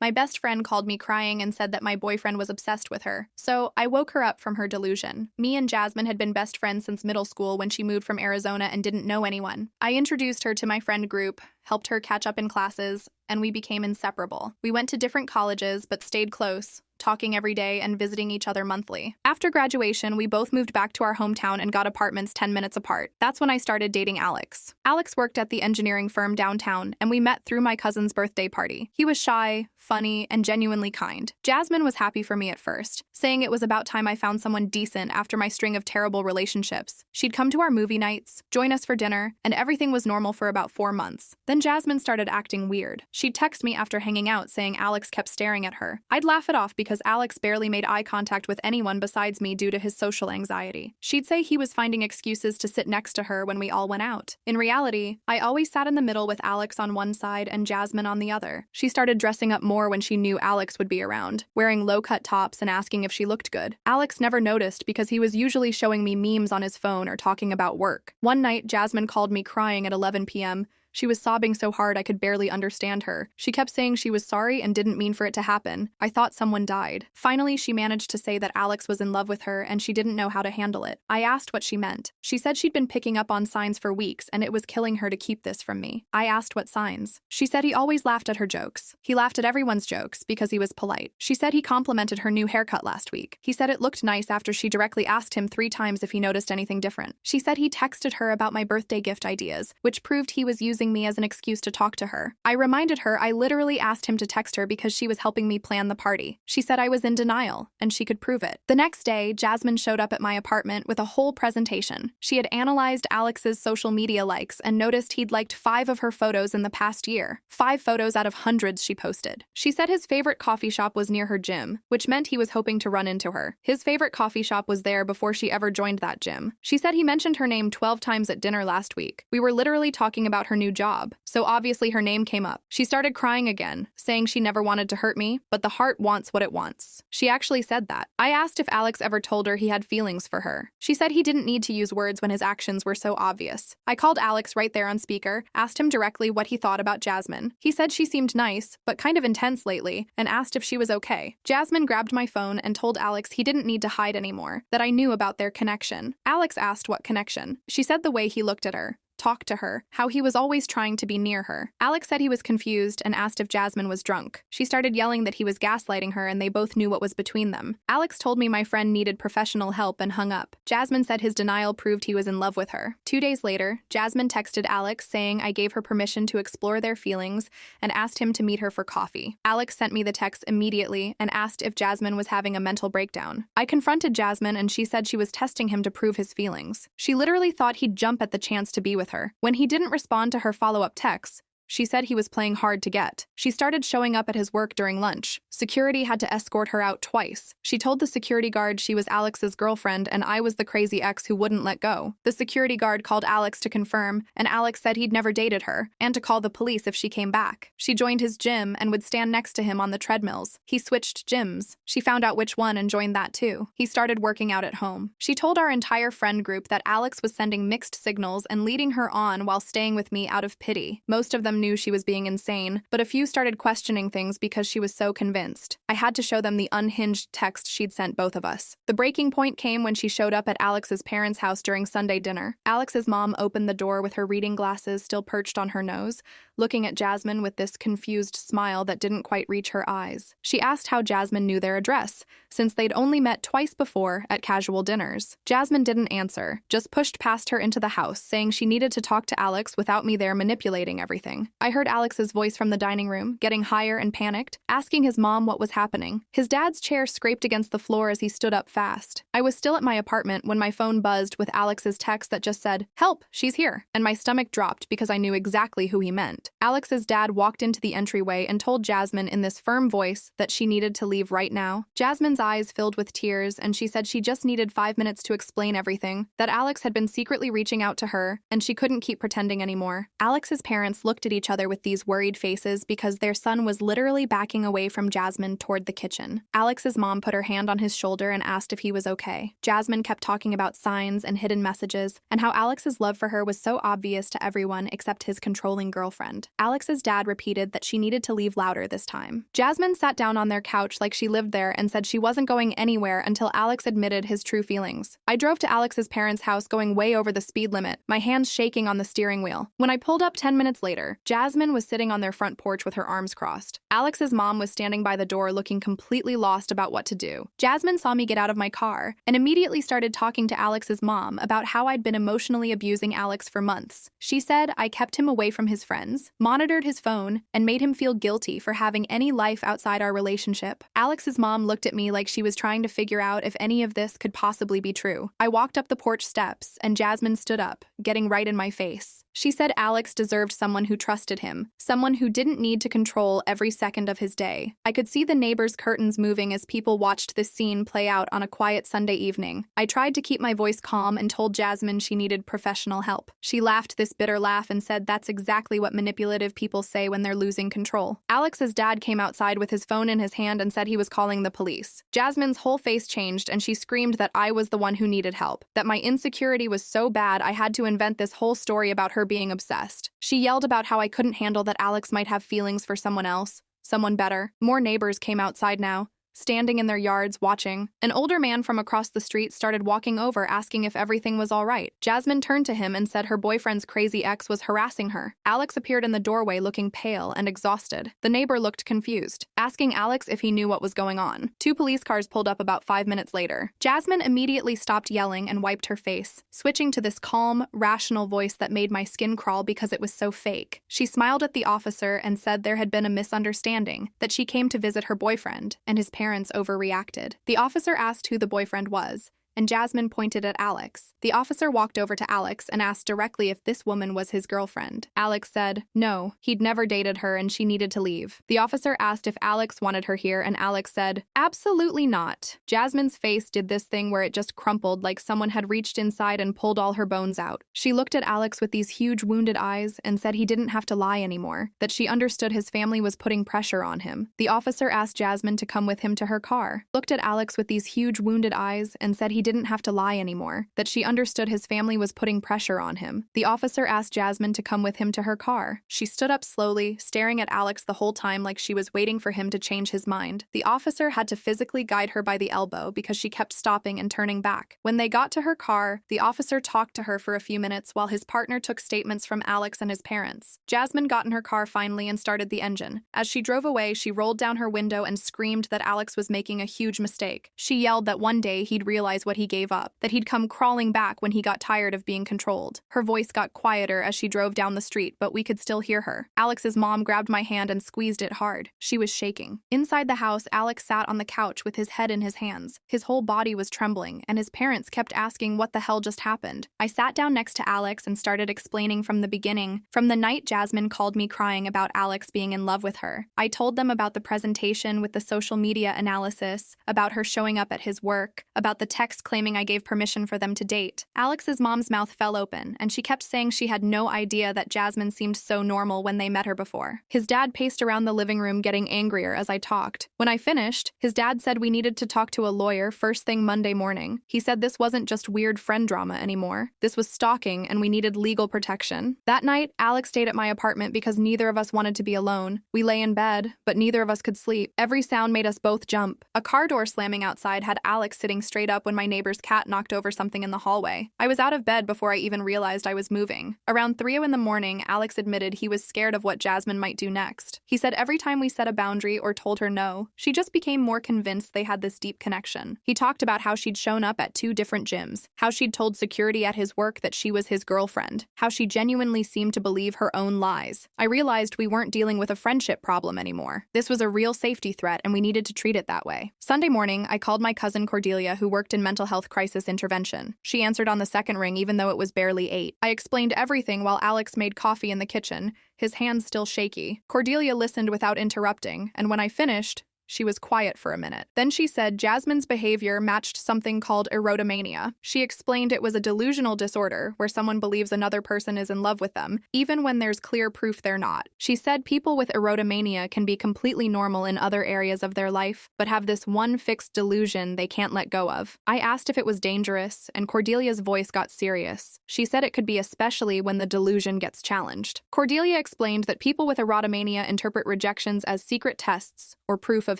My best friend called me crying and said that my boyfriend was obsessed with her. So I woke her up from her delusion. Me and Jasmine had been best friends since middle school when she moved from Arizona and didn't know anyone. I introduced her to my friend group, helped her catch up in classes, and we became inseparable. We went to different colleges but stayed close, talking every day and visiting each other monthly. After graduation, we both moved back to our hometown and got apartments 10 minutes apart. That's when I started dating Alex. Alex worked at the engineering firm downtown, and we met through my cousin's birthday party. He was shy, funny, and genuinely kind. Jasmine was happy for me at first, saying it was about time I found someone decent after my string of terrible relationships. She'd come to our movie nights, join us for dinner, and everything was normal for about 4 months. Then Jasmine started acting weird. She'd text me after hanging out saying Alex kept staring at her. I'd laugh it off because Alex barely made eye contact with anyone besides me due to his social anxiety. She'd say he was finding excuses to sit next to her when we all went out. In reality, I always sat in the middle with Alex on one side and Jasmine on the other. She started dressing up more when she knew Alex would be around, wearing low-cut tops and asking if she looked good. Alex never noticed because he was usually showing me memes on his phone or talking about work. One night, Jasmine called me crying at 11 p.m. She was sobbing so hard I could barely understand her. She kept saying she was sorry and didn't mean for it to happen. I thought someone died. Finally, she managed to say that Alex was in love with her and she didn't know how to handle it. I asked what she meant. She said she'd been picking up on signs for weeks and it was killing her to keep this from me. I asked what signs. She said he always laughed at her jokes. He laughed at everyone's jokes because he was polite. She said he complimented her new haircut last week. He said it looked nice after she directly asked him 3 times if he noticed anything different. She said he texted her about my birthday gift ideas, which proved he was using me as an excuse to talk to her. I reminded her I literally asked him to text her because she was helping me plan the party. She said I was in denial, and she could prove it. The next day, Jasmine showed up at my apartment with a whole presentation. She had analyzed Alex's social media likes and noticed he'd liked 5 of her photos in the past year. 5 photos out of hundreds she posted. She said his favorite coffee shop was near her gym, which meant he was hoping to run into her. His favorite coffee shop was there before she ever joined that gym. She said he mentioned her name 12 times at dinner last week. We were literally talking about her new job, so obviously her name came up. She started crying again, saying she never wanted to hurt me, but the heart wants what it wants. She actually said that. I asked if Alex ever told her he had feelings for her. She said he didn't need to use words when his actions were so obvious. I called Alex right there on speaker, asked him directly what he thought about Jasmine. He said she seemed nice, but kind of intense lately, and asked if she was okay. Jasmine grabbed my phone and told Alex he didn't need to hide anymore, that I knew about their connection. Alex asked what connection. She said the way he looked at her, talked to her, how he was always trying to be near her. Alex said he was confused and asked if Jasmine was drunk. She started yelling that he was gaslighting her and they both knew what was between them. Alex told me my friend needed professional help and hung up. Jasmine said his denial proved he was in love with her. 2 days later, Jasmine texted Alex saying I gave her permission to explore their feelings and asked him to meet her for coffee. Alex sent me the text immediately and asked if Jasmine was having a mental breakdown. I confronted Jasmine and she said she was testing him to prove his feelings. She literally thought he'd jump at the chance to be with her. When he didn't respond to her follow-up texts, she said he was playing hard to get. She started showing up at his work during lunch. Security had to escort her out twice. She told the security guard she was Alex's girlfriend and I was the crazy ex who wouldn't let go. The security guard called Alex to confirm, and Alex said he'd never dated her, and to call the police if she came back. She joined his gym and would stand next to him on the treadmills. He switched gyms. She found out which one and joined that too. He started working out at home. She told our entire friend group that Alex was sending mixed signals and leading her on while staying with me out of pity. Most of them knew she was being insane, but a few started questioning things because she was so convinced. I had to show them the unhinged text she'd sent both of us. The breaking point came when she showed up at Alex's parents' house during Sunday dinner. Alex's mom opened the door with her reading glasses still perched on her nose, looking at Jasmine with this confused smile that didn't quite reach her eyes. She asked how Jasmine knew their address, since they'd only met twice before at casual dinners. Jasmine didn't answer, just pushed past her into the house, saying she needed to talk to Alex without me there manipulating everything. I heard Alex's voice from the dining room, getting higher and panicked, asking his mom what was happening. His dad's chair scraped against the floor as he stood up fast. I was still at my apartment when my phone buzzed with Alex's text that just said, "Help, she's here," and my stomach dropped because I knew exactly who he meant. Alex's dad walked into the entryway and told Jasmine in this firm voice that she needed to leave right now. Jasmine's eyes filled with tears, and she said she just needed 5 minutes to explain everything, that Alex had been secretly reaching out to her, and she couldn't keep pretending anymore. Alex's parents looked at each other with these worried faces because their son was literally backing away from Jasmine toward the kitchen. Alex's mom put her hand on his shoulder and asked if he was okay. Jasmine kept talking about signs and hidden messages, and how Alex's love for her was so obvious to everyone except his controlling girlfriend. happened. Alex's dad repeated that she needed to leave louder this time. Jasmine sat down on their couch like she lived there and said she wasn't going anywhere until Alex admitted his true feelings. I drove to Alex's parents' house going way over the speed limit, my hands shaking on the steering wheel. When I pulled up 10 minutes later, Jasmine was sitting on their front porch with her arms crossed. Alex's mom was standing by the door looking completely lost about what to do. Jasmine saw me get out of my car and immediately started talking to Alex's mom about how I'd been emotionally abusing Alex for months. She said I kept him away from his friends, monitored his phone, and made him feel guilty for having any life outside our relationship. Alex's mom looked at me like she was trying to figure out if any of this could possibly be true. I walked up the porch steps and Jasmine stood up, getting right in my face. She said Alex deserved someone who trusted him, someone who didn't need to control every second of his day. I could see the neighbors' curtains moving as people watched this scene play out on a quiet Sunday evening. I tried to keep my voice calm and told Jasmine she needed professional help. She laughed this bitter laugh and said that's exactly what manipulative people say when they're losing control. Alex's dad came outside with his phone in his hand and said he was calling the police. Jasmine's whole face changed and she screamed that I was the one who needed help, that my insecurity was so bad I had to invent this whole story about her being obsessed. She yelled about how I couldn't handle that Alex might have feelings for someone else, someone better. More neighbors came outside now, standing in their yards watching. An older man from across the street started walking over asking if everything was all right. Jasmine turned to him and said her boyfriend's crazy ex was harassing her. Alex appeared in the doorway looking pale and exhausted. The neighbor looked confused, asking Alex if he knew what was going on. 2 police cars pulled up about 5 minutes later. Jasmine immediately stopped yelling and wiped her face, switching to this calm, rational voice that made my skin crawl because it was so fake. She smiled at the officer and said there had been a misunderstanding, that she came to visit her boyfriend, and his parents overreacted. The officer asked who the boyfriend was, and Jasmine pointed at Alex. The officer walked over to Alex and asked directly if this woman was his girlfriend. Alex said, no, he'd never dated her and she needed to leave. The officer asked if Alex wanted her here and Alex said, absolutely not. Jasmine's face did this thing where it just crumpled like someone had reached inside and pulled all her bones out. She looked at Alex with these huge wounded eyes and said he didn't have to lie anymore, that she understood his family was putting pressure on him. The officer asked Jasmine to come with him to her car, looked at Alex with these huge wounded eyes and said he didn't have to lie anymore, that she understood his family was putting pressure on him. The officer asked Jasmine to come with him to her car. She stood up slowly, staring at Alex the whole time like she was waiting for him to change his mind. The officer had to physically guide her by the elbow because she kept stopping and turning back. When they got to her car, the officer talked to her for a few minutes while his partner took statements from Alex and his parents. Jasmine got in her car finally and started the engine. As she drove away, she rolled down her window and screamed that Alex was making a huge mistake. She yelled that one day he'd realize what he gave up, that he'd come crawling back when he got tired of being controlled. Her voice got quieter as she drove down the street, but we could still hear her. Alex's mom grabbed my hand and squeezed it hard. She was shaking. Inside the house, Alex sat on the couch with his head in his hands. His whole body was trembling, and his parents kept asking what the hell just happened. I sat down next to Alex and started explaining from the beginning, from the night Jasmine called me crying about Alex being in love with her. I told them about the presentation with the social media analysis, about her showing up at his work, about the text claiming I gave permission for them to date. Alex's mom's mouth fell open, and she kept saying she had no idea that Jasmine seemed so normal when they met her before. His dad paced around the living room getting angrier as I talked. When I finished, his dad said we needed to talk to a lawyer first thing Monday morning. He said this wasn't just weird friend drama anymore. This was stalking, and we needed legal protection. That night, Alex stayed at my apartment because neither of us wanted to be alone. We lay in bed, but neither of us could sleep. Every sound made us both jump. A car door slamming outside had Alex sitting straight up when my neighbor's cat knocked over something in the hallway. I was out of bed before I even realized I was moving. Around 3 in the morning, Alex admitted he was scared of what Jasmine might do next. He said every time we set a boundary or told her no, she just became more convinced they had this deep connection. He talked about how she'd shown up at 2 different gyms, how she'd told security at his work that she was his girlfriend, how she genuinely seemed to believe her own lies. I realized we weren't dealing with a friendship problem anymore. This was a real safety threat, and we needed to treat it that way. Sunday morning, I called my cousin Cordelia, who worked in mental health crisis intervention. She answered on the second ring even though it was barely 8. I explained everything while Alex made coffee in the kitchen, his hands still shaky. Cordelia listened without interrupting, and when I finished, She was quiet for a minute. Then she said Jasmine's behavior matched something called erotomania. She explained it was a delusional disorder where someone believes another person is in love with them, even when there's clear proof they're not. She said people with erotomania can be completely normal in other areas of their life, but have this one fixed delusion they can't let go of. I asked if it was dangerous, and Cordelia's voice got serious. She said it could be especially when the delusion gets challenged. Cordelia explained that people with erotomania interpret rejections as secret tests or proof of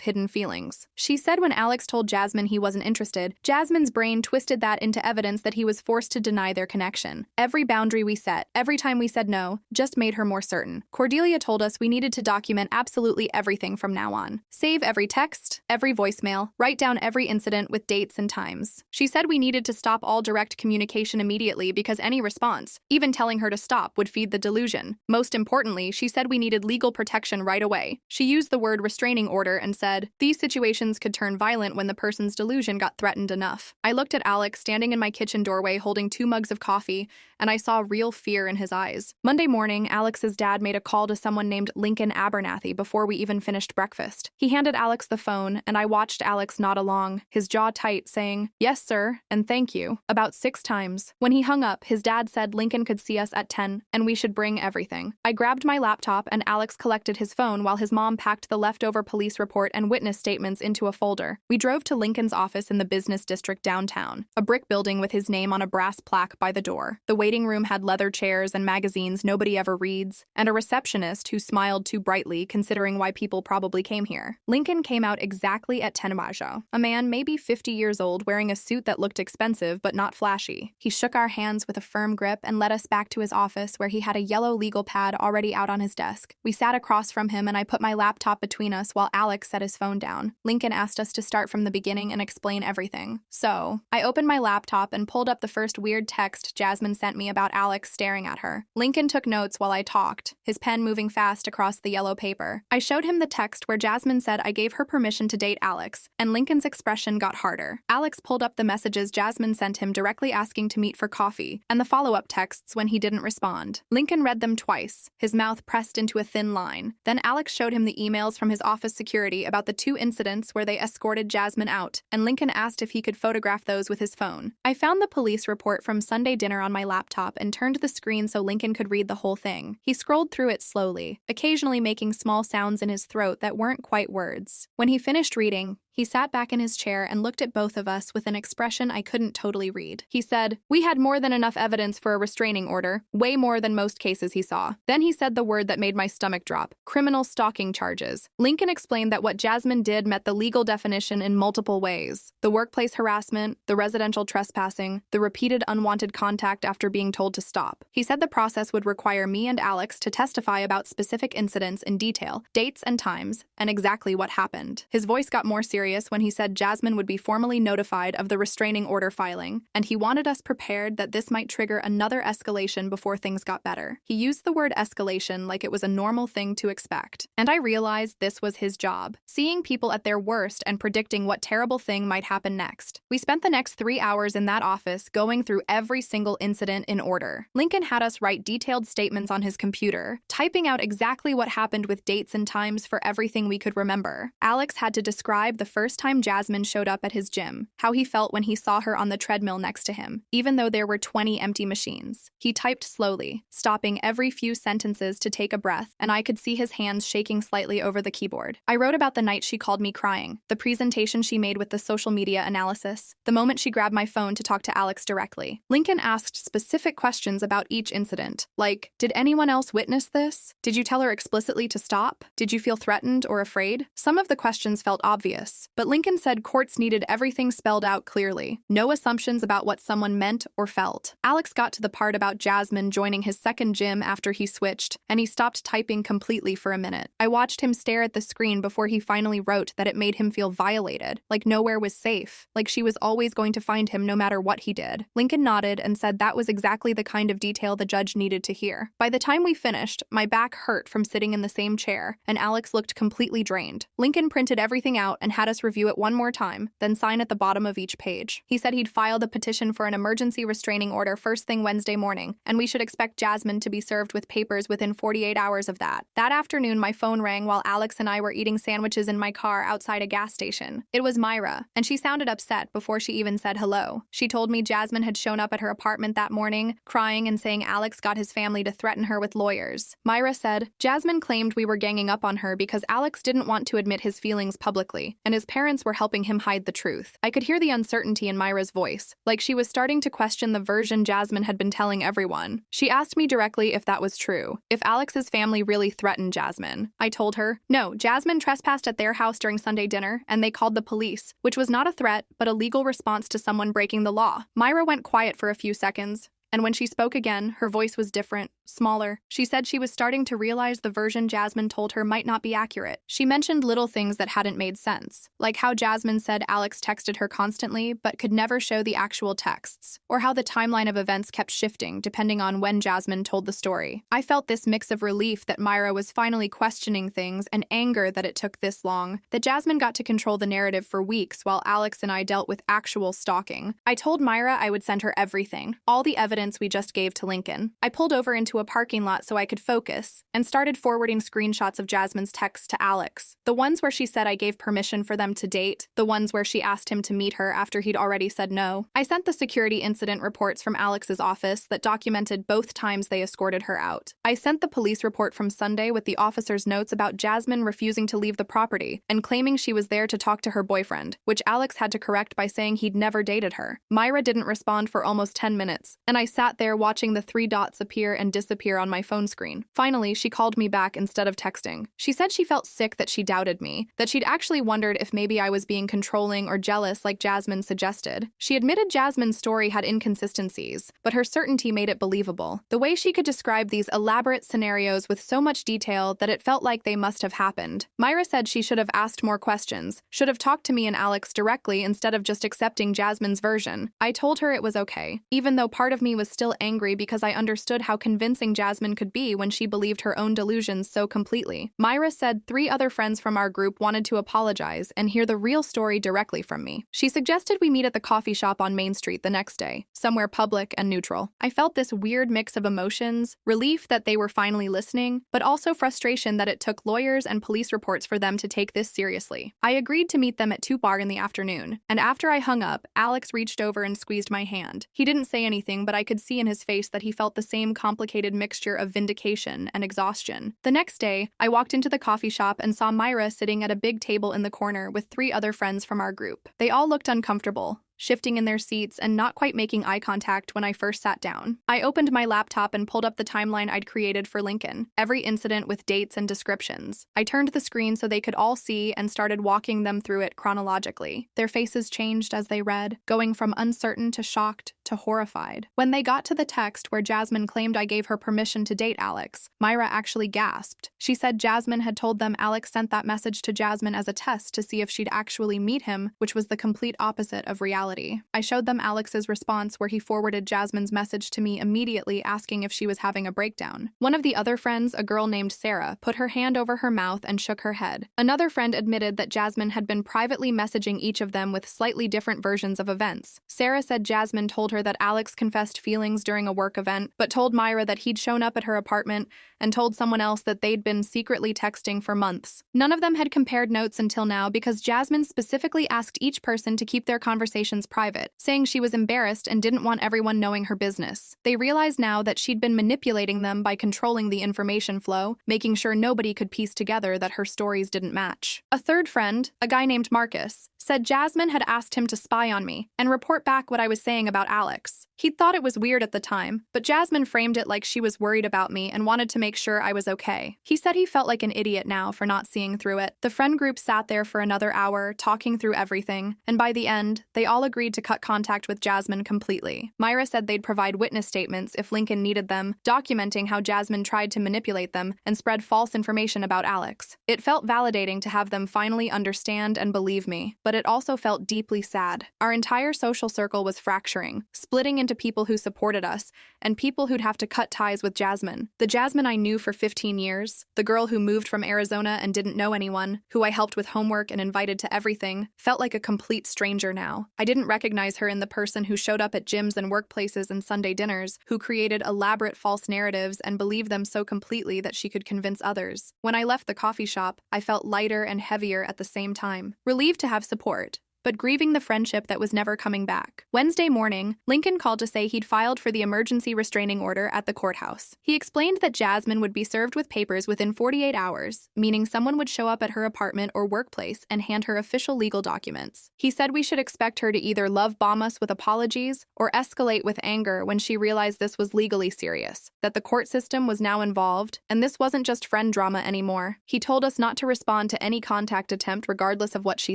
hidden feelings. She said when Alex told Jasmine he wasn't interested, Jasmine's brain twisted that into evidence that he was forced to deny their connection. Every boundary we set, every time we said no, just made her more certain. Cordelia told us we needed to document absolutely everything from now on. Save every text, every voicemail, write down every incident with dates and times. She said we needed to stop all direct communication immediately because any response, even telling her to stop, would feed the delusion. Most importantly, she said we needed legal protection right away. She used the word restraining order and said, these situations could turn violent when the person's delusion got threatened enough. I looked at Alex standing in my kitchen doorway holding 2 mugs of coffee, and I saw real fear in his eyes. Monday morning, Alex's dad made a call to someone named Lincoln Abernathy before we even finished breakfast. He handed Alex the phone, and I watched Alex nod along, his jaw tight, saying, yes, sir, and thank you, about 6 times. When he hung up, his dad said Lincoln could see us at 10, and we should bring everything. I grabbed my laptop, and Alex collected his phone while his mom packed the leftover police report and witness statements into a folder. We drove to Lincoln's office in the business district downtown, a brick building with his name on a brass plaque by the door. The waiting room had leather chairs and magazines nobody ever reads, and a receptionist who smiled too brightly considering why people probably came here. Lincoln came out exactly at 10 Majo, a man maybe 50 years old wearing a suit that looked expensive but not flashy. He shook our hands with a firm grip and led us back to his office where he had a yellow legal pad already out on his desk. We sat across from him and I put my laptop between us while Alex set his phone down. Lincoln asked us to start from the beginning and explain everything. So, I opened my laptop and pulled up the first weird text Jasmine sent me about Alex staring at her. Lincoln took notes while I talked, his pen moving fast across the yellow paper. I showed him the text where Jasmine said I gave her permission to date Alex, and Lincoln's expression got harder. Alex pulled up the messages Jasmine sent him directly asking to meet for coffee, and the follow-up texts when he didn't respond. Lincoln read them twice, his mouth pressed into a thin line. Then Alex showed him the emails from his office security about the 2 incidents where they escorted Jasmine out, and Lincoln asked if he could photograph those with his phone. I found the police report from Sunday dinner on my laptop and turned the screen so Lincoln could read the whole thing. He scrolled through it slowly, occasionally making small sounds in his throat that weren't quite words. When he finished reading, he sat back in his chair and looked at both of us with an expression I couldn't totally read. He said, we had more than enough evidence for a restraining order, way more than most cases he saw. Then he said the word that made my stomach drop, criminal stalking charges. Lincoln explained that what Jasmine did met the legal definition in multiple ways. The workplace harassment, the residential trespassing, the repeated unwanted contact after being told to stop. He said the process would require me and Alex to testify about specific incidents in detail, dates and times, and exactly what happened. His voice got more serious when he said Jasmine would be formally notified of the restraining order filing, and he wanted us prepared that this might trigger another escalation before things got better. He used the word escalation like it was a normal thing to expect, and I realized this was his job, seeing people at their worst and predicting what terrible thing might happen next. We spent the next 3 hours in that office going through every single incident in order. Lincoln had us write detailed statements on his computer, typing out exactly what happened with dates and times for everything we could remember. Alex had to describe the first time Jasmine showed up at his gym, how he felt when he saw her on the treadmill next to him, even though there were 20 empty machines. He typed slowly, stopping every few sentences to take a breath, and I could see his hands shaking slightly over the keyboard. I wrote about the night she called me crying, the presentation she made with the social media analysis, the moment she grabbed my phone to talk to Alex directly. Lincoln asked specific questions about each incident, like, did anyone else witness this? Did you tell her explicitly to stop? Did you feel threatened or afraid? Some of the questions felt obvious, but Lincoln said courts needed everything spelled out clearly. No assumptions about what someone meant or felt. Alex got to the part about Jasmine joining his second gym after he switched, and he stopped typing completely for a minute. I watched him stare at the screen before he finally wrote that it made him feel violated, like nowhere was safe, like she was always going to find him no matter what he did. Lincoln nodded and said that was exactly the kind of detail the judge needed to hear. By the time we finished, my back hurt from sitting in the same chair, and Alex looked completely drained. Lincoln printed everything out and had us review it one more time, then sign at the bottom of each page. He said he'd filed a petition for an emergency restraining order first thing Wednesday morning, and we should expect Jasmine to be served with papers within 48 hours of that. That afternoon, my phone rang while Alex and I were eating sandwiches in my car outside a gas station. It was Myra, and she sounded upset before she even said hello. She told me Jasmine had shown up at her apartment that morning, crying and saying Alex got his family to threaten her with lawyers. Myra said, Jasmine claimed we were ganging up on her because Alex didn't want to admit his feelings publicly, and his parents were helping him hide the truth. I could hear the uncertainty in Myra's voice, like she was starting to question the version Jasmine had been telling everyone. She asked me directly if that was true, if Alex's family really threatened Jasmine. I told her, no, Jasmine trespassed at their house during Sunday dinner, and they called the police, which was not a threat, but a legal response to someone breaking the law. Myra went quiet for a few seconds, and when she spoke again, her voice was different, smaller. She said she was starting to realize the version Jasmine told her might not be accurate. She mentioned little things that hadn't made sense, like how Jasmine said Alex texted her constantly but could never show the actual texts, or how the timeline of events kept shifting depending on when Jasmine told the story. I felt this mix of relief that Myra was finally questioning things and anger that it took this long, that Jasmine got to control the narrative for weeks while Alex and I dealt with actual stalking. I told Myra I would send her everything, all the evidence we just gave to Lincoln. I pulled over into a parking lot so I could focus and started forwarding screenshots of Jasmine's texts to Alex. The ones where she said I gave permission for them to date, the ones where she asked him to meet her after he'd already said no. I sent the security incident reports from Alex's office that documented both times they escorted her out. I sent the police report from Sunday with the officer's notes about Jasmine refusing to leave the property and claiming she was there to talk to her boyfriend, which Alex had to correct by saying he'd never dated her. Myra didn't respond for almost 10 minutes, and I sat there watching the 3 dots appear and disappear on my phone screen. Finally, she called me back instead of texting. She said she felt sick that she doubted me, that she'd actually wondered if maybe I was being controlling or jealous like Jasmine suggested. She admitted Jasmine's story had inconsistencies, but her certainty made it believable. The way she could describe these elaborate scenarios with so much detail that it felt like they must have happened. Myra said she should have asked more questions, should have talked to me and Alex directly instead of just accepting Jasmine's version. I told her it was okay, even though part of me was still angry because I understood how convincing Jasmine could be when she believed her own delusions so completely. Myra said 3 other friends from our group wanted to apologize and hear the real story directly from me. She suggested we meet at the coffee shop on Main Street the next day, somewhere public and neutral. I felt this weird mix of emotions, relief that they were finally listening, but also frustration that it took lawyers and police reports for them to take this seriously. I agreed to meet them at 2 bar in the afternoon, and after I hung up, Alex reached over and squeezed my hand. He didn't say anything, but I could see in his face that he felt the same complicated mixture of vindication and exhaustion. The next day, I walked into the coffee shop and saw Myra sitting at a big table in the corner with 3 other friends from our group. They all looked uncomfortable, shifting in their seats and not quite making eye contact when I first sat down. I opened my laptop and pulled up the timeline I'd created for Lincoln, every incident with dates and descriptions. I turned the screen so they could all see and started walking them through it chronologically. Their faces changed as they read, going from uncertain to shocked to horrified. When they got to the text where Jasmine claimed I gave her permission to date Alex, Myra actually gasped. She said Jasmine had told them Alex sent that message to Jasmine as a test to see if she'd actually meet him, which was the complete opposite of reality. I showed them Alex's response where he forwarded Jasmine's message to me immediately asking if she was having a breakdown. One of the other friends, a girl named Sarah, put her hand over her mouth and shook her head. Another friend admitted that Jasmine had been privately messaging each of them with slightly different versions of events. Sarah said Jasmine told her that Alex confessed feelings during a work event, but told Myra that he'd shown up at her apartment and told someone else that they'd been secretly texting for months. None of them had compared notes until now because Jasmine specifically asked each person to keep their conversations private, saying she was embarrassed and didn't want everyone knowing her business. They realized now that she'd been manipulating them by controlling the information flow, making sure nobody could piece together that her stories didn't match. A third friend, a guy named Marcus, said Jasmine had asked him to spy on me and report back what I was saying about Alex. He'd thought it was weird at the time, but Jasmine framed it like she was worried about me and wanted to make sure I was okay. He said he felt like an idiot now for not seeing through it. The friend group sat there for another hour, talking through everything, and by the end, they all agreed to cut contact with Jasmine completely. Myra said they'd provide witness statements if Lincoln needed them, documenting how Jasmine tried to manipulate them and spread false information about Alex. It felt validating to have them finally understand and believe me, but it also felt deeply sad. Our entire social circle was fracturing. splitting into people who supported us and people who'd have to cut ties with Jasmine. The Jasmine I knew for 15 years, the girl who moved from Arizona and didn't know anyone, who I helped with homework and invited to everything, felt like a complete stranger now. I didn't recognize her in the person who showed up at gyms and workplaces and Sunday dinners, who created elaborate false narratives and believed them so completely that she could convince others. When I left the coffee shop, I felt lighter and heavier at the same time. Relieved to have support, but grieving the friendship that was never coming back. Wednesday morning, Lincoln called to say he'd filed for the emergency restraining order at the courthouse. He explained that Jasmine would be served with papers within 48 hours, meaning someone would show up at her apartment or workplace and hand her official legal documents. He said we should expect her to either love bomb us with apologies or escalate with anger when she realized this was legally serious, that the court system was now involved, and this wasn't just friend drama anymore. He told us not to respond to any contact attempt regardless of what she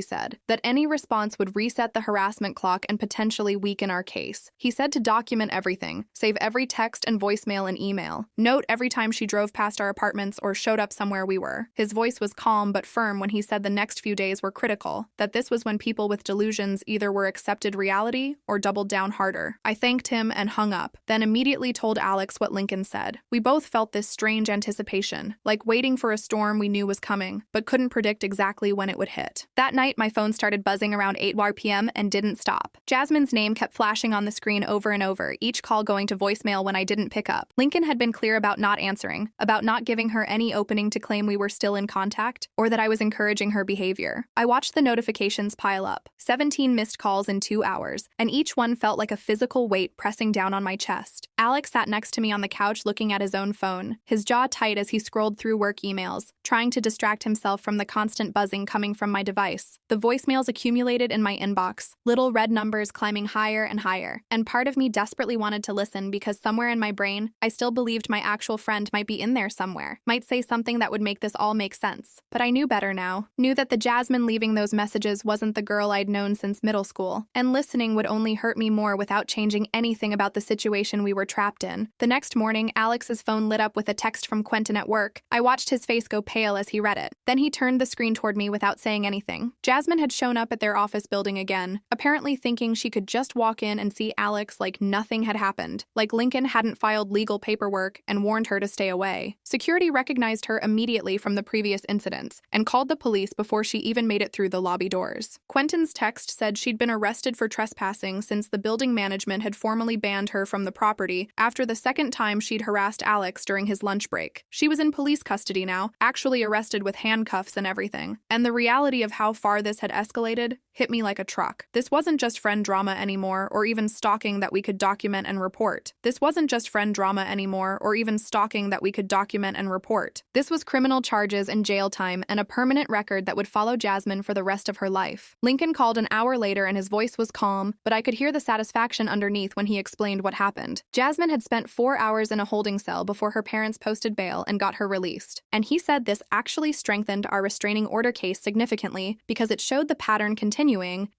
said, that any response would reset the harassment clock and potentially weaken our case. He said to document everything, save every text and voicemail and email, note every time she drove past our apartments or showed up somewhere we were. His voice was calm but firm when he said the next few days were critical, that this was when people with delusions either were accepted reality or doubled down harder. I thanked him and hung up, then immediately told Alex what Lincoln said. We both felt this strange anticipation, like waiting for a storm we knew was coming, but couldn't predict exactly when it would hit. That night, my phone started buzzing around 8 p.m. and didn't stop. Jasmine's name kept flashing on the screen over and over, each call going to voicemail when I didn't pick up. Lincoln had been clear about not answering, about not giving her any opening to claim we were still in contact, or that I was encouraging her behavior. I watched the notifications pile up, 17 missed calls in 2 hours, and each one felt like a physical weight pressing down on my chest. Alex sat next to me on the couch looking at his own phone, his jaw tight as he scrolled through work emails, trying to distract himself from the constant buzzing coming from my device. The voicemails accumulated in my inbox, little red numbers climbing higher and higher, and part of me desperately wanted to listen because somewhere in my brain, I still believed my actual friend might be in there somewhere, might say something that would make this all make sense. But I knew better now, knew that the Jasmine leaving those messages wasn't the girl I'd known since middle school, and listening would only hurt me more without changing anything about the situation we were trapped in. The next morning, Alex's phone lit up with a text from Quentin at work. I watched his face go pale as he read it. Then he turned the screen toward me without saying anything. Jasmine had shown up at their office building again, apparently thinking she could just walk in and see Alex like nothing had happened, like Lincoln hadn't filed legal paperwork and warned her to stay away. Security recognized her immediately from the previous incidents and called the police before she even made it through the lobby doors. Quentin's text said she'd been arrested for trespassing since the building management had formally banned her from the property after the second time she'd harassed Alex during his lunch break. She was in police custody now, actually arrested with handcuffs and everything. And the reality of how far this had escalated hit me like a truck. This wasn't just friend drama anymore, or even stalking that we could document and report. This wasn't just friend drama anymore, or even stalking that we could document and report. This was criminal charges and jail time and a permanent record that would follow Jasmine for the rest of her life. Lincoln called an hour later and his voice was calm, but I could hear the satisfaction underneath when he explained what happened. Jasmine had spent 4 hours in a holding cell before her parents posted bail and got her released. And he said this actually strengthened our restraining order case significantly because it showed the pattern continuing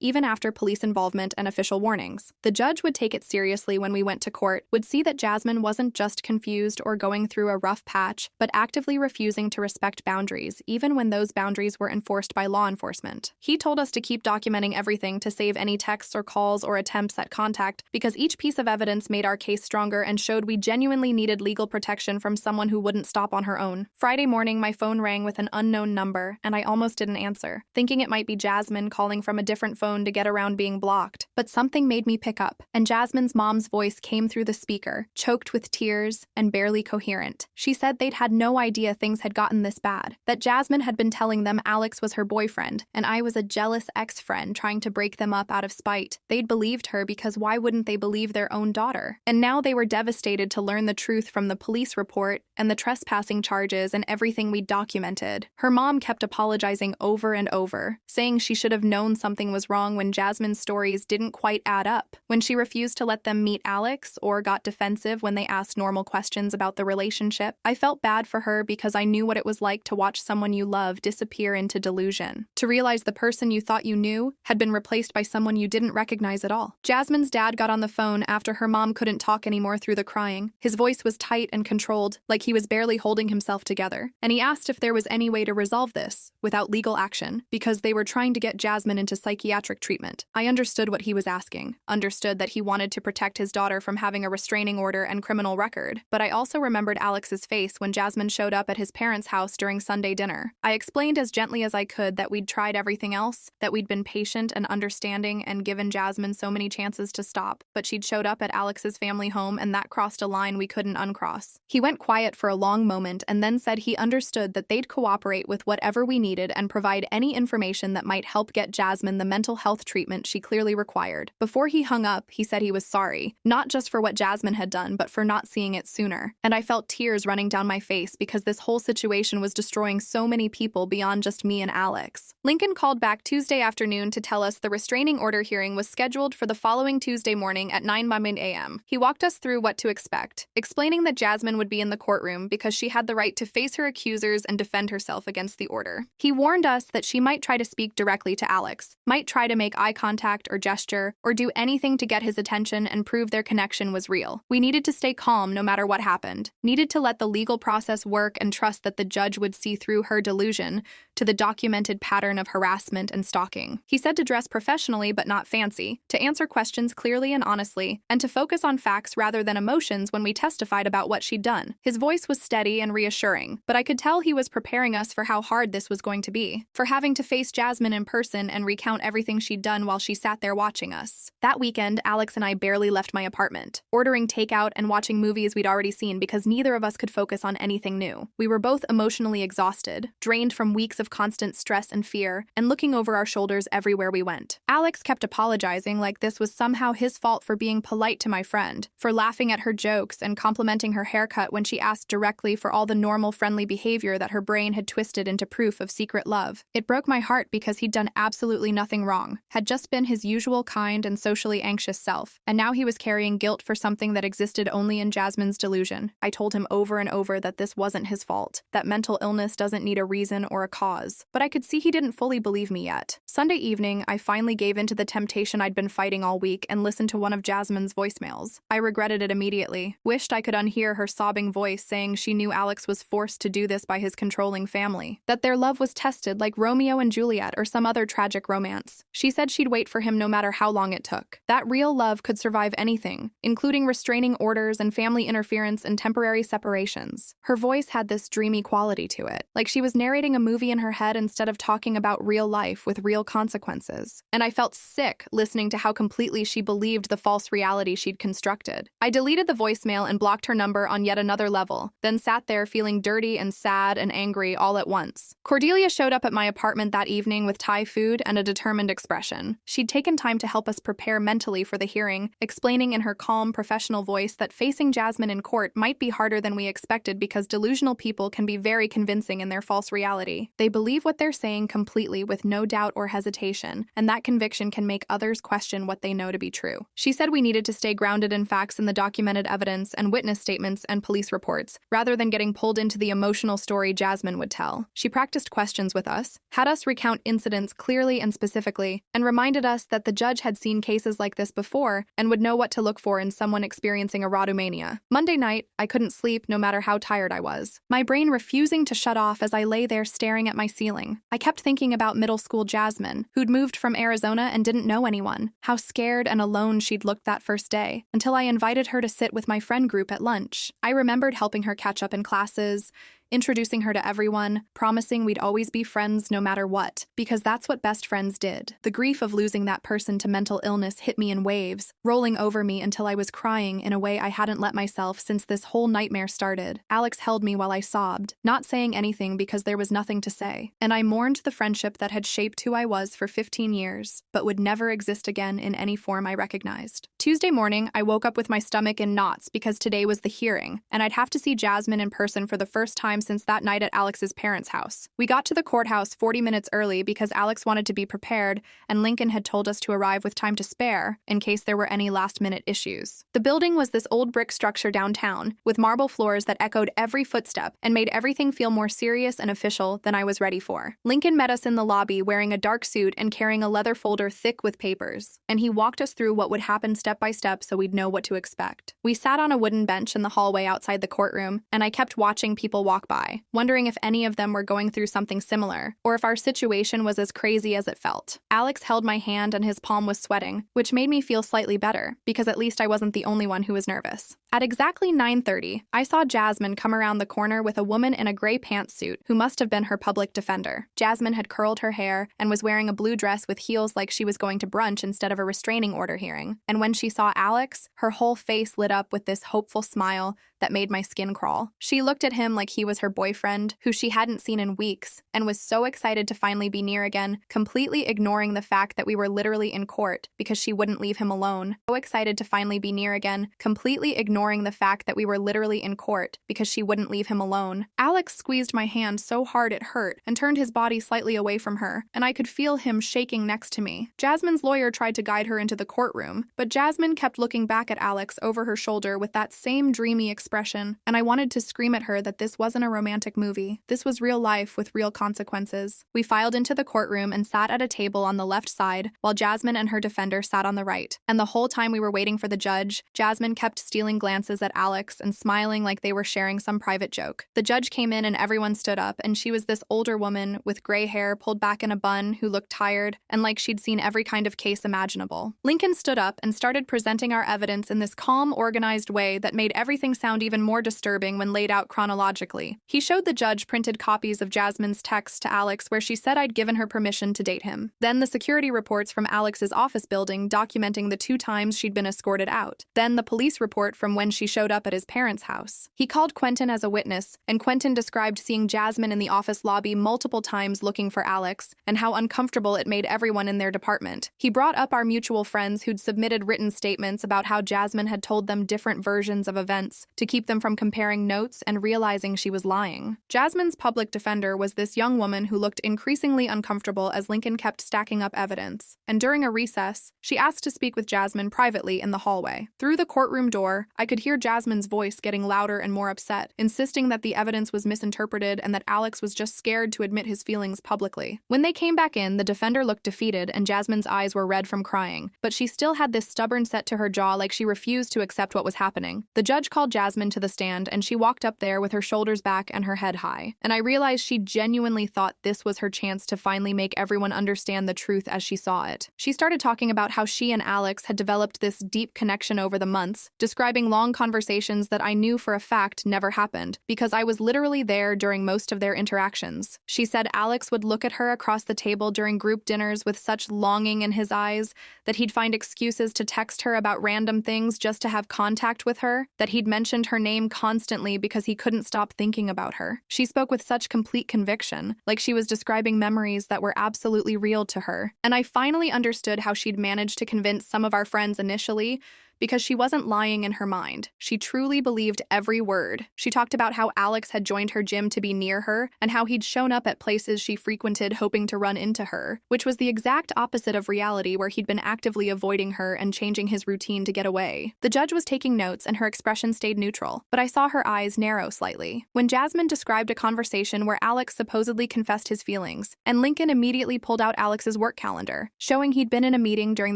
even after police involvement and official warnings. The judge would take it seriously when we went to court, would see that Jasmine wasn't just confused or going through a rough patch, but actively refusing to respect boundaries, even when those boundaries were enforced by law enforcement. He told us to keep documenting everything to save any texts or calls or attempts at contact, because each piece of evidence made our case stronger and showed we genuinely needed legal protection from someone who wouldn't stop on her own. Friday morning, my phone rang with an unknown number, and I almost didn't answer, thinking it might be Jasmine calling from a different phone to get around being blocked. But something made me pick up, and Jasmine's mom's voice came through the speaker, choked with tears and barely coherent. She said they'd had no idea things had gotten this bad, that Jasmine had been telling them Alex was her boyfriend, and I was a jealous ex-friend trying to break them up out of spite. They'd believed her because why wouldn't they believe their own daughter? And now they were devastated to learn the truth from the police report and the trespassing charges and everything we documented. Her mom kept apologizing over and over, saying she should have known something was wrong when Jasmine's stories didn't quite add up, when she refused to let them meet Alex or got defensive when they asked normal questions about the relationship. I felt bad for her because I knew what it was like to watch someone you love disappear into delusion, to realize the person you thought you knew had been replaced by someone you didn't recognize at all. Jasmine's dad got on the phone after her mom couldn't talk anymore through the crying. His voice was tight and controlled, like he was barely holding himself together, and he asked if there was any way to resolve this without legal action, because they were trying to get Jasmine into psychiatric treatment. I understood what he was was asking, understood that he wanted to protect his daughter from having a restraining order and criminal record, but I also remembered Alex's face when Jasmine showed up at his parents' house during Sunday dinner. I explained as gently as I could that we'd tried everything else, that we'd been patient and understanding and given Jasmine so many chances to stop, but she'd showed up at Alex's family home and that crossed a line we couldn't uncross. He went quiet for a long moment and then said he understood that they'd cooperate with whatever we needed and provide any information that might help get Jasmine the mental health treatment she clearly required. Before he hung up, he said he was sorry, not just for what Jasmine had done, but for not seeing it sooner. And I felt tears running down my face because this whole situation was destroying so many people beyond just me and Alex. Lincoln called back Tuesday afternoon to tell us the restraining order hearing was scheduled for the following Tuesday morning at 9 a.m. He walked us through what to expect, explaining that Jasmine would be in the courtroom because she had the right to face her accusers and defend herself against the order. He warned us that she might try to speak directly to Alex, might try to make eye contact or gesture, or do anything to get his attention and prove their connection was real. We needed to stay calm no matter what happened, needed to let the legal process work and trust that the judge would see through her delusion to the documented pattern of harassment and stalking. He said to dress professionally but not fancy, to answer questions clearly and honestly, and to focus on facts rather than emotions when we testified about what she'd done. His voice was steady and reassuring, but I could tell he was preparing us for how hard this was going to be, for having to face Jasmine in person and recount everything she'd done while she sat there watching us. That weekend, Alex and I barely left my apartment, ordering takeout and watching movies we'd already seen because neither of us could focus on anything new. We were both emotionally exhausted, drained from weeks of constant stress and fear, and looking over our shoulders everywhere we went. Alex kept apologizing like this was somehow his fault for being polite to my friend, for laughing at her jokes and complimenting her haircut when she asked directly for all the normal friendly behavior that her brain had twisted into proof of secret love. It broke my heart because he'd done absolutely nothing wrong, had just been his usual kind and socially anxious self, and now he was carrying guilt for something that existed only in Jasmine's delusion. I told him over and over that this wasn't his fault, that mental illness doesn't need a reason or a cause, but I could see he didn't fully believe me yet. Sunday evening, I finally gave in to the temptation I'd been fighting all week and listened to one of Jasmine's voicemails. I regretted it immediately, wished I could unhear her sobbing voice saying she knew Alex was forced to do this by his controlling family, that their love was tested like Romeo and Juliet or some other tragic romance. She said she'd wait for him no matter how long it took. That real love could survive anything, including restraining orders and family interference and temporary separations. Her voice had this dreamy quality to it, like she was narrating a movie in her head instead of talking about real life with real consequences. And I felt sick listening to how completely she believed the false reality she'd constructed. I deleted the voicemail and blocked her number on yet another level, then sat there feeling dirty and sad and angry all at once. Cordelia showed up at my apartment that evening with Thai food and a determined expression. She'd taken time to help us prepare mentally for the hearing, explaining in her calm, professional voice that facing Jasmine in court might be harder than we expected because delusional people can be very convincing in their false reality. They believe what they're saying completely with no doubt or hesitation, and that conviction can make others question what they know to be true. She said we needed to stay grounded in facts and the documented evidence and witness statements and police reports, rather than getting pulled into the emotional story Jasmine would tell. She practiced questions with us, had us recount incidents clearly and specifically, and reminded us that the judge had seen cases like this before and would know what to look for in someone experiencing erotomania. Monday night, I couldn't sleep no matter how tired I was, my brain refusing to shut off as I lay there staring at my ceiling. I kept thinking about middle school Jasmine, who'd moved from Arizona and didn't know anyone, how scared and alone she'd looked that first day, until I invited her to sit with my friend group at lunch. I remembered helping her catch up in classes, introducing her to everyone, promising we'd always be friends no matter what, because that's what best friends did. The grief of losing that person to mental illness hit me in waves, rolling over me until I was crying in a way I hadn't let myself since this whole nightmare started. Alex held me while I sobbed, not saying anything because there was nothing to say, and I mourned the friendship that had shaped who I was for 15 years, but would never exist again in any form I recognized. Tuesday morning, I woke up with my stomach in knots because today was the hearing, and I'd have to see Jasmine in person for the first time since that night at Alex's parents' house. We got to the courthouse 40 minutes early because Alex wanted to be prepared, and Lincoln had told us to arrive with time to spare in case there were any last-minute issues. The building was this old brick structure downtown, with marble floors that echoed every footstep and made everything feel more serious and official than I was ready for. Lincoln met us in the lobby wearing a dark suit and carrying a leather folder thick with papers, and he walked us through what would happen step by step so we'd know what to expect. We sat on a wooden bench in the hallway outside the courtroom, and I kept watching people walk walk by, wondering if any of them were going through something similar, or if our situation was as crazy as it felt. Alex held my hand and his palm was sweating, which made me feel slightly better, because at least I wasn't the only one who was nervous. At exactly 9:30, I saw Jasmine come around the corner with a woman in a gray pantsuit who must have been her public defender. Jasmine had curled her hair and was wearing a blue dress with heels like she was going to brunch instead of a restraining order hearing. And when she saw Alex, her whole face lit up with this hopeful smile that made my skin crawl. She looked at him like he was her boyfriend, who she hadn't seen in weeks, and was so excited to finally be near again, completely ignoring the fact that we were literally in court because she wouldn't leave him alone. So excited to finally be near again, completely ignoring the fact that we were literally in court because she wouldn't leave him alone. Alex squeezed my hand so hard it hurt and turned his body slightly away from her, and I could feel him shaking next to me. Jasmine's lawyer tried to guide her into the courtroom, but Jasmine kept looking back at Alex over her shoulder with that same dreamy expression, and I wanted to scream at her that this wasn't a romantic movie. This was real life with real consequences. We filed into the courtroom and sat at a table on the left side, while Jasmine and her defender sat on the right. And the whole time we were waiting for the judge, Jasmine kept stealing glances at Alex and smiling like they were sharing some private joke. The judge came in and everyone stood up, and she was this older woman with gray hair pulled back in a bun who looked tired and like she'd seen every kind of case imaginable. Lincoln stood up and started presenting our evidence in this calm, organized way that made everything sound even more disturbing when laid out chronologically. He showed the judge printed copies of Jasmine's text to Alex where she said I'd given her permission to date him. Then the security reports from Alex's office building documenting the 2 times she'd been escorted out. Then the police report from when she showed up at his parents' house. He called Quentin as a witness, and Quentin described seeing Jasmine in the office lobby multiple times looking for Alex, and how uncomfortable it made everyone in their department. He brought up our mutual friends who'd submitted written statements about how Jasmine had told them different versions of events to keep them from comparing notes and realizing she was lying. Jasmine's public defender was this young woman who looked increasingly uncomfortable as Lincoln kept stacking up evidence, and during a recess, she asked to speak with Jasmine privately in the hallway. Through the courtroom door, I could hear Jasmine's voice getting louder and more upset, insisting that the evidence was misinterpreted and that Alex was just scared to admit his feelings publicly. When they came back in, the defender looked defeated and Jasmine's eyes were red from crying, but she still had this stubborn set to her jaw like she refused to accept what was happening. The judge called Jasmine to the stand and she walked up there with her shoulders back and her head high, and I realized she genuinely thought this was her chance to finally make everyone understand the truth as she saw it. She started talking about how she and Alex had developed this deep connection over the months, describing long conversations that I knew for a fact never happened, because I was literally there during most of their interactions. She said Alex would look at her across the table during group dinners with such longing in his eyes that he'd find excuses to text her about random things just to have contact with her, that he'd mentioned her name constantly because he couldn't stop thinking about her. She spoke with such complete conviction, like she was describing memories that were absolutely real to her. And I finally understood how she'd managed to convince some of our friends initially, because she wasn't lying in her mind. She truly believed every word. She talked about how Alex had joined her gym to be near her, and how he'd shown up at places she frequented hoping to run into her, which was the exact opposite of reality where he'd been actively avoiding her and changing his routine to get away. The judge was taking notes and her expression stayed neutral, but I saw her eyes narrow slightly. When Jasmine described a conversation where Alex supposedly confessed his feelings, and Lincoln immediately pulled out Alex's work calendar, showing he'd been in a meeting during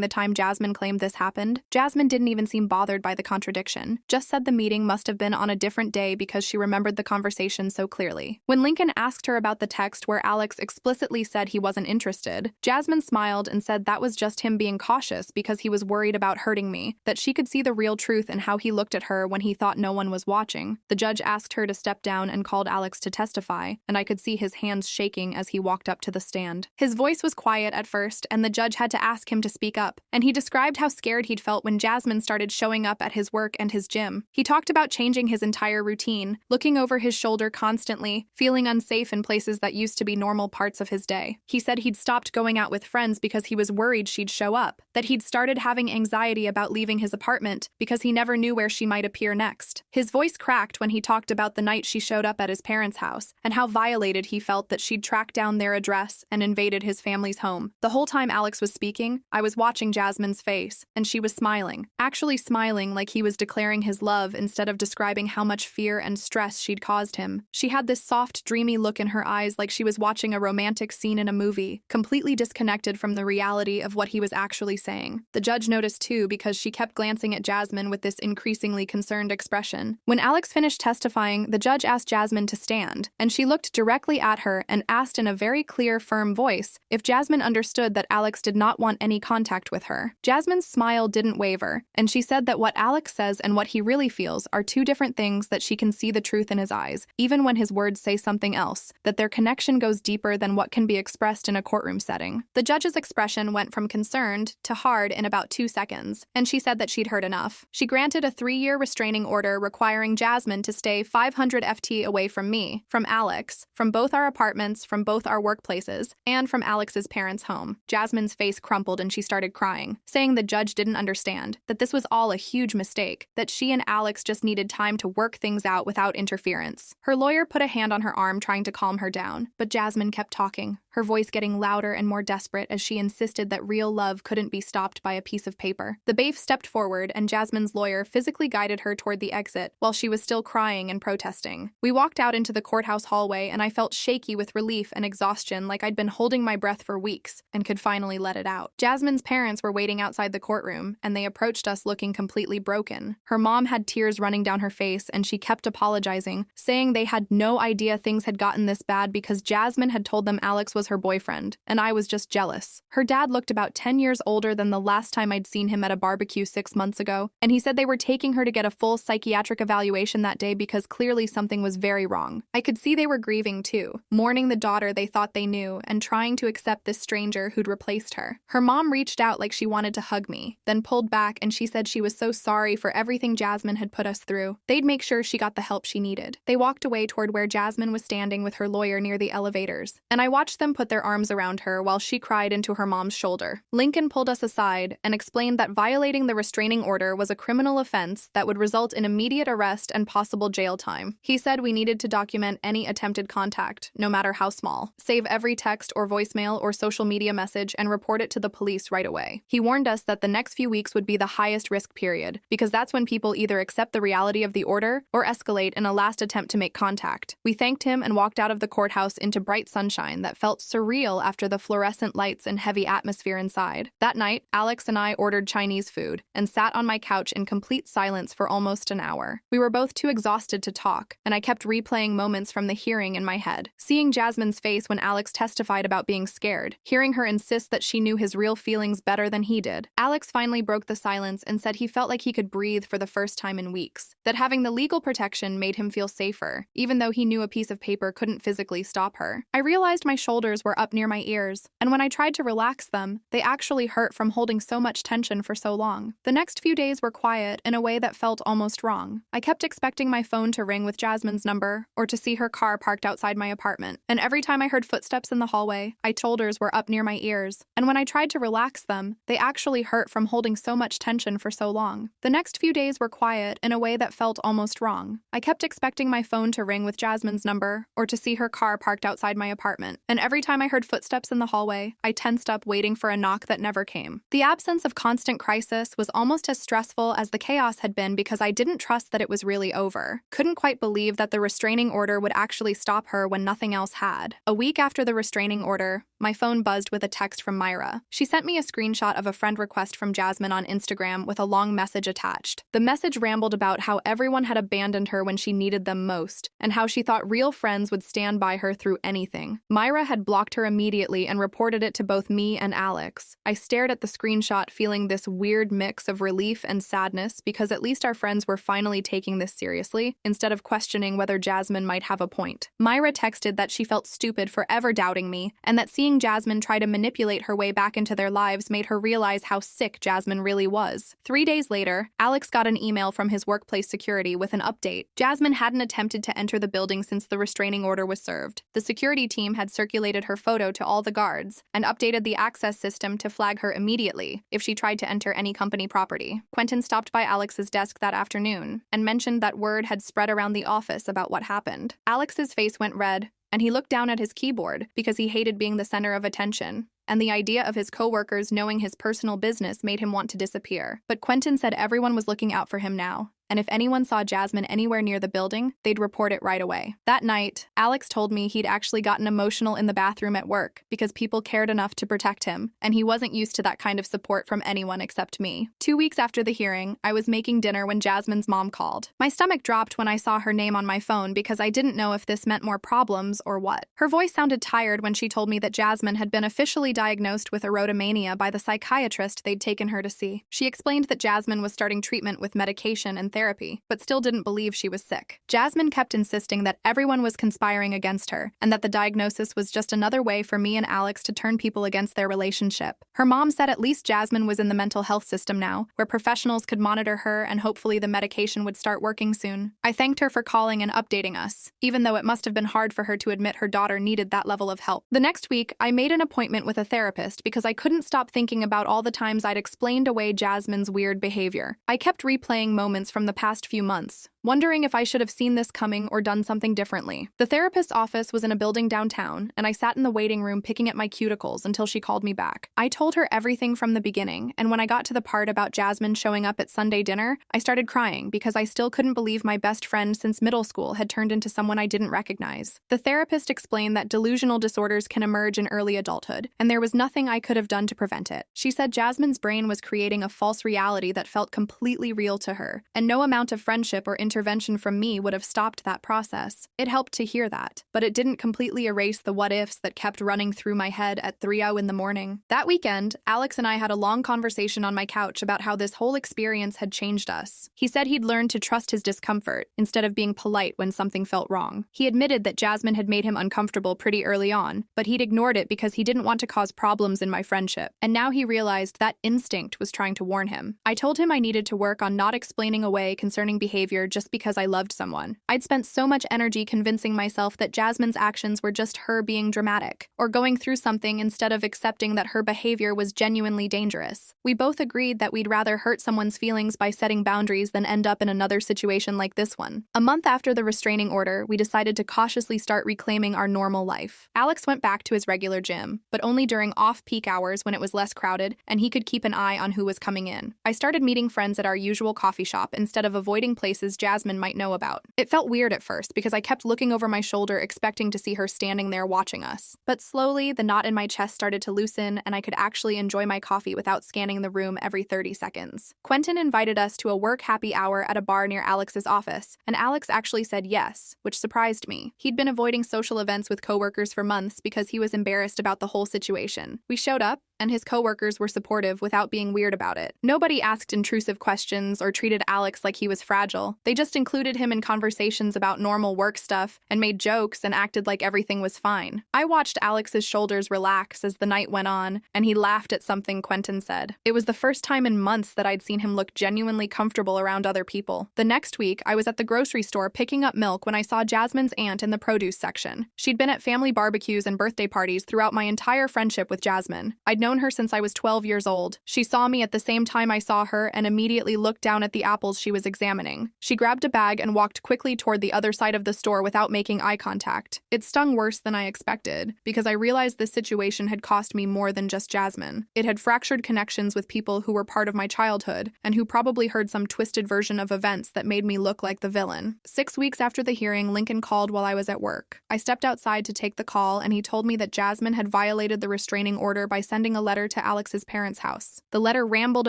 the time Jasmine claimed this happened, Jasmine didn't even seem bothered by the contradiction, just said the meeting must have been on a different day because she remembered the conversation so clearly. When Lincoln asked her about the text where Alex explicitly said he wasn't interested, Jasmine smiled and said that was just him being cautious because he was worried about hurting me, that she could see the real truth in how he looked at her when he thought no one was watching. The judge asked her to step down and called Alex to testify, and I could see his hands shaking as he walked up to the stand. His voice was quiet at first, and the judge had to ask him to speak up, and he described how scared he'd felt when Jasmine started showing up at his work and his gym. He talked about changing his entire routine, looking over his shoulder constantly, feeling unsafe in places that used to be normal parts of his day. He said he'd stopped going out with friends because he was worried she'd show up, that he'd started having anxiety about leaving his apartment because he never knew where she might appear next. His voice cracked when he talked about the night she showed up at his parents' house, and how violated he felt that she'd tracked down their address and invaded his family's home. The whole time Alex was speaking, I was watching Jasmine's face, and she was smiling, actually smiling like he was declaring his love instead of describing how much fear and stress she'd caused him. She had this soft, dreamy look in her eyes like she was watching a romantic scene in a movie, completely disconnected from the reality of what he was actually saying. The judge noticed too because she kept glancing at Jasmine with this increasingly concerned expression. When Alex finished testifying, the judge asked Jasmine to stand, and she looked directly at her and asked in a very clear, firm voice if Jasmine understood that Alex did not want any contact with her. Jasmine's smile didn't waver, and she said that what Alex says and what he really feels are two different things, that she can see the truth in his eyes, even when his words say something else, that their connection goes deeper than what can be expressed in a courtroom setting. The judge's expression went from concerned to hard in about 2 seconds, and she said that she'd heard enough. She granted a 3-year restraining order requiring Jasmine to stay 500 FT away from me, from Alex, from both our apartments, from both our workplaces, and from Alex's parents' home. Jasmine's face crumpled and she started crying, saying the judge didn't understand, that this was all a huge mistake, that she and Alex just needed time to work things out without interference. Her lawyer put a hand on her arm trying to calm her down, but Jasmine kept talking, her voice getting louder and more desperate as she insisted that real love couldn't be stopped by a piece of paper. The bailiff stepped forward and Jasmine's lawyer physically guided her toward the exit while she was still crying and protesting. We walked out into the courthouse hallway and I felt shaky with relief and exhaustion, like I'd been holding my breath for weeks and could finally let it out. Jasmine's parents were waiting outside the courtroom and they approached us looking completely broken. Her mom had tears running down her face and she kept apologizing, saying they had no idea things had gotten this bad because Jasmine had told them Alex was her boyfriend, and I was just jealous. Her dad looked about 10 years older than the last time I'd seen him at a barbecue 6 months ago, and he said they were taking her to get a full psychiatric evaluation that day because clearly something was very wrong. I could see they were grieving too, mourning the daughter they thought they knew and trying to accept this stranger who'd replaced her. Her mom reached out like she wanted to hug me, then pulled back and she said she was so sorry for everything Jasmine had put us through. They'd make sure she got the help she needed. They walked away toward where Jasmine was standing with her lawyer near the elevators, and I watched them put their arms around her while she cried into her mom's shoulder. Lincoln pulled us aside and explained that violating the restraining order was a criminal offense that would result in immediate arrest and possible jail time. He said we needed to document any attempted contact, no matter how small, save every text or voicemail or social media message and report it to the police right away. He warned us that the next few weeks would be the highest risk period, because that's when people either accept the reality of the order or escalate in a last attempt to make contact. We thanked him and walked out of the courthouse into bright sunshine that felt surreal after the fluorescent lights and heavy atmosphere inside. That night, Alex and I ordered Chinese food and sat on my couch in complete silence for almost an hour. We were both too exhausted to talk, and I kept replaying moments from the hearing in my head. Seeing Jasmine's face when Alex testified about being scared, hearing her insist that she knew his real feelings better than he did. Alex finally broke the silence and said he felt like he could breathe for the first time in weeks, that having the legal protection made him feel safer, even though he knew a piece of paper couldn't physically stop her. I realized my shoulders were up near my ears, and when I tried to relax them, they actually hurt from holding so much tension for so long. The next few days were quiet in a way that felt almost wrong. I kept expecting my phone to ring with Jasmine's number, or to see her car parked outside my apartment, and every time I heard footsteps in the hallway, my shoulders were up near my ears, and when I tried to relax them, they actually hurt from holding so much tension for so long. The next few days were quiet in a way that felt almost wrong. I kept expecting my phone to ring with Jasmine's number, or to see her car parked outside my apartment, and every time I heard footsteps in the hallway, I tensed up waiting for a knock that never came. The absence of constant crisis was almost as stressful as the chaos had been because I didn't trust that it was really over. Couldn't quite believe that the restraining order would actually stop her when nothing else had. A week after the restraining order, my phone buzzed with a text from Myra. She sent me a screenshot of a friend request from Jasmine on Instagram with a long message attached. The message rambled about how everyone had abandoned her when she needed them most, and how she thought real friends would stand by her through anything. Myra had blocked her immediately and reported it to both me and Alex. I stared at the screenshot feeling this weird mix of relief and sadness because at least our friends were finally taking this seriously, instead of questioning whether Jasmine might have a point. Myra texted that she felt stupid for ever doubting me, and that seeing Jasmine try to manipulate her way back into their lives made her realize how sick Jasmine really was. 3 days later, Alex got an email from his workplace security with an update. Jasmine hadn't attempted to enter the building since the restraining order was served. The security team had circulated her photo to all the guards and updated the access system to flag her immediately if she tried to enter any company property. Quentin stopped by Alex's desk that afternoon and mentioned that word had spread around the office about what happened. Alex's face went red, and he looked down at his keyboard because he hated being the center of attention. and the idea of his coworkers knowing his personal business made him want to disappear. But Quentin said everyone was looking out for him now, and if anyone saw Jasmine anywhere near the building, they'd report it right away. That night, Alex told me he'd actually gotten emotional in the bathroom at work because people cared enough to protect him, and he wasn't used to that kind of support from anyone except me. 2 weeks after the hearing, I was making dinner when Jasmine's mom called. My stomach dropped when I saw her name on my phone because I didn't know if this meant more problems or what. Her voice sounded tired when she told me that Jasmine had been officially diagnosed with erotomania by the psychiatrist they'd taken her to see. She explained that Jasmine was starting treatment with medication and therapy, but still didn't believe she was sick. Jasmine kept insisting that everyone was conspiring against her, and that the diagnosis was just another way for me and Alex to turn people against their relationship. Her mom said at least Jasmine was in the mental health system now, where professionals could monitor her and hopefully the medication would start working soon. I thanked her for calling and updating us, even though it must have been hard for her to admit her daughter needed that level of help. The next week, I made an appointment with a therapist because I couldn't stop thinking about all the times I'd explained away Jasmine's weird behavior. I kept replaying moments from the past few months, wondering if I should have seen this coming or done something differently. The therapist's office was in a building downtown, and I sat in the waiting room picking at my cuticles until she called me back. I told her everything from the beginning, and when I got to the part about Jasmine showing up at Sunday dinner, I started crying because I still couldn't believe my best friend since middle school had turned into someone I didn't recognize. The therapist explained that delusional disorders can emerge in early adulthood, and there was nothing I could have done to prevent it. She said Jasmine's brain was creating a false reality that felt completely real to her, and no amount of friendship or intervention from me would have stopped that process. It helped to hear that, but it didn't completely erase the what-ifs that kept running through my head at 3:00 in the morning. That weekend, Alex and I had a long conversation on my couch about how this whole experience had changed us. He said he'd learned to trust his discomfort instead of being polite when something felt wrong. He admitted that Jasmine had made him uncomfortable pretty early on, but he'd ignored it because he didn't want to cause problems in my friendship. And now he realized that instinct was trying to warn him. I told him I needed to work on not explaining away concerning behavior just because I loved someone. I'd spent so much energy convincing myself that Jasmine's actions were just her being dramatic, or going through something instead of accepting that her behavior was genuinely dangerous. We both agreed that we'd rather hurt someone's feelings by setting boundaries than end up in another situation like this one. A month after the restraining order, we decided to cautiously start reclaiming our normal life. Alex went back to his regular gym, but only during off-peak hours when it was less crowded and he could keep an eye on who was coming in. I started meeting friends at our usual coffee shop instead of avoiding places Jasmine might know about. It felt weird at first because I kept looking over my shoulder expecting to see her standing there watching us. But slowly, the knot in my chest started to loosen and I could actually enjoy my coffee without scanning the room every 30 seconds. Quentin invited us to a work happy hour at a bar near Alex's office, and Alex actually said yes, which surprised me. He'd been avoiding social events with coworkers for months because he was embarrassed about the whole situation. We showed up, and his coworkers were supportive without being weird about it. Nobody asked intrusive questions or treated Alex like he was fragile. They just included him in conversations about normal work stuff and made jokes and acted like everything was fine. I watched Alex's shoulders relax as the night went on, and he laughed at something Quentin said. It was the first time in months that I'd seen him look genuinely comfortable around other people. The next week, I was at the grocery store picking up milk when I saw Jasmine's aunt in the produce section. She'd been at family barbecues and birthday parties throughout my entire friendship with Jasmine. I'd known her since I was 12 years old. She saw me at the same time I saw her and immediately looked down at the apples she was examining. She grabbed a bag and walked quickly toward the other side of the store without making eye contact. It stung worse than I expected, because I realized this situation had cost me more than just Jasmine. It had fractured connections with people who were part of my childhood and who probably heard some twisted version of events that made me look like the villain. 6 weeks after the hearing, Lincoln called while I was at work. I stepped outside to take the call, and he told me that Jasmine had violated the restraining order by sending a letter to Alex's parents' house. The letter rambled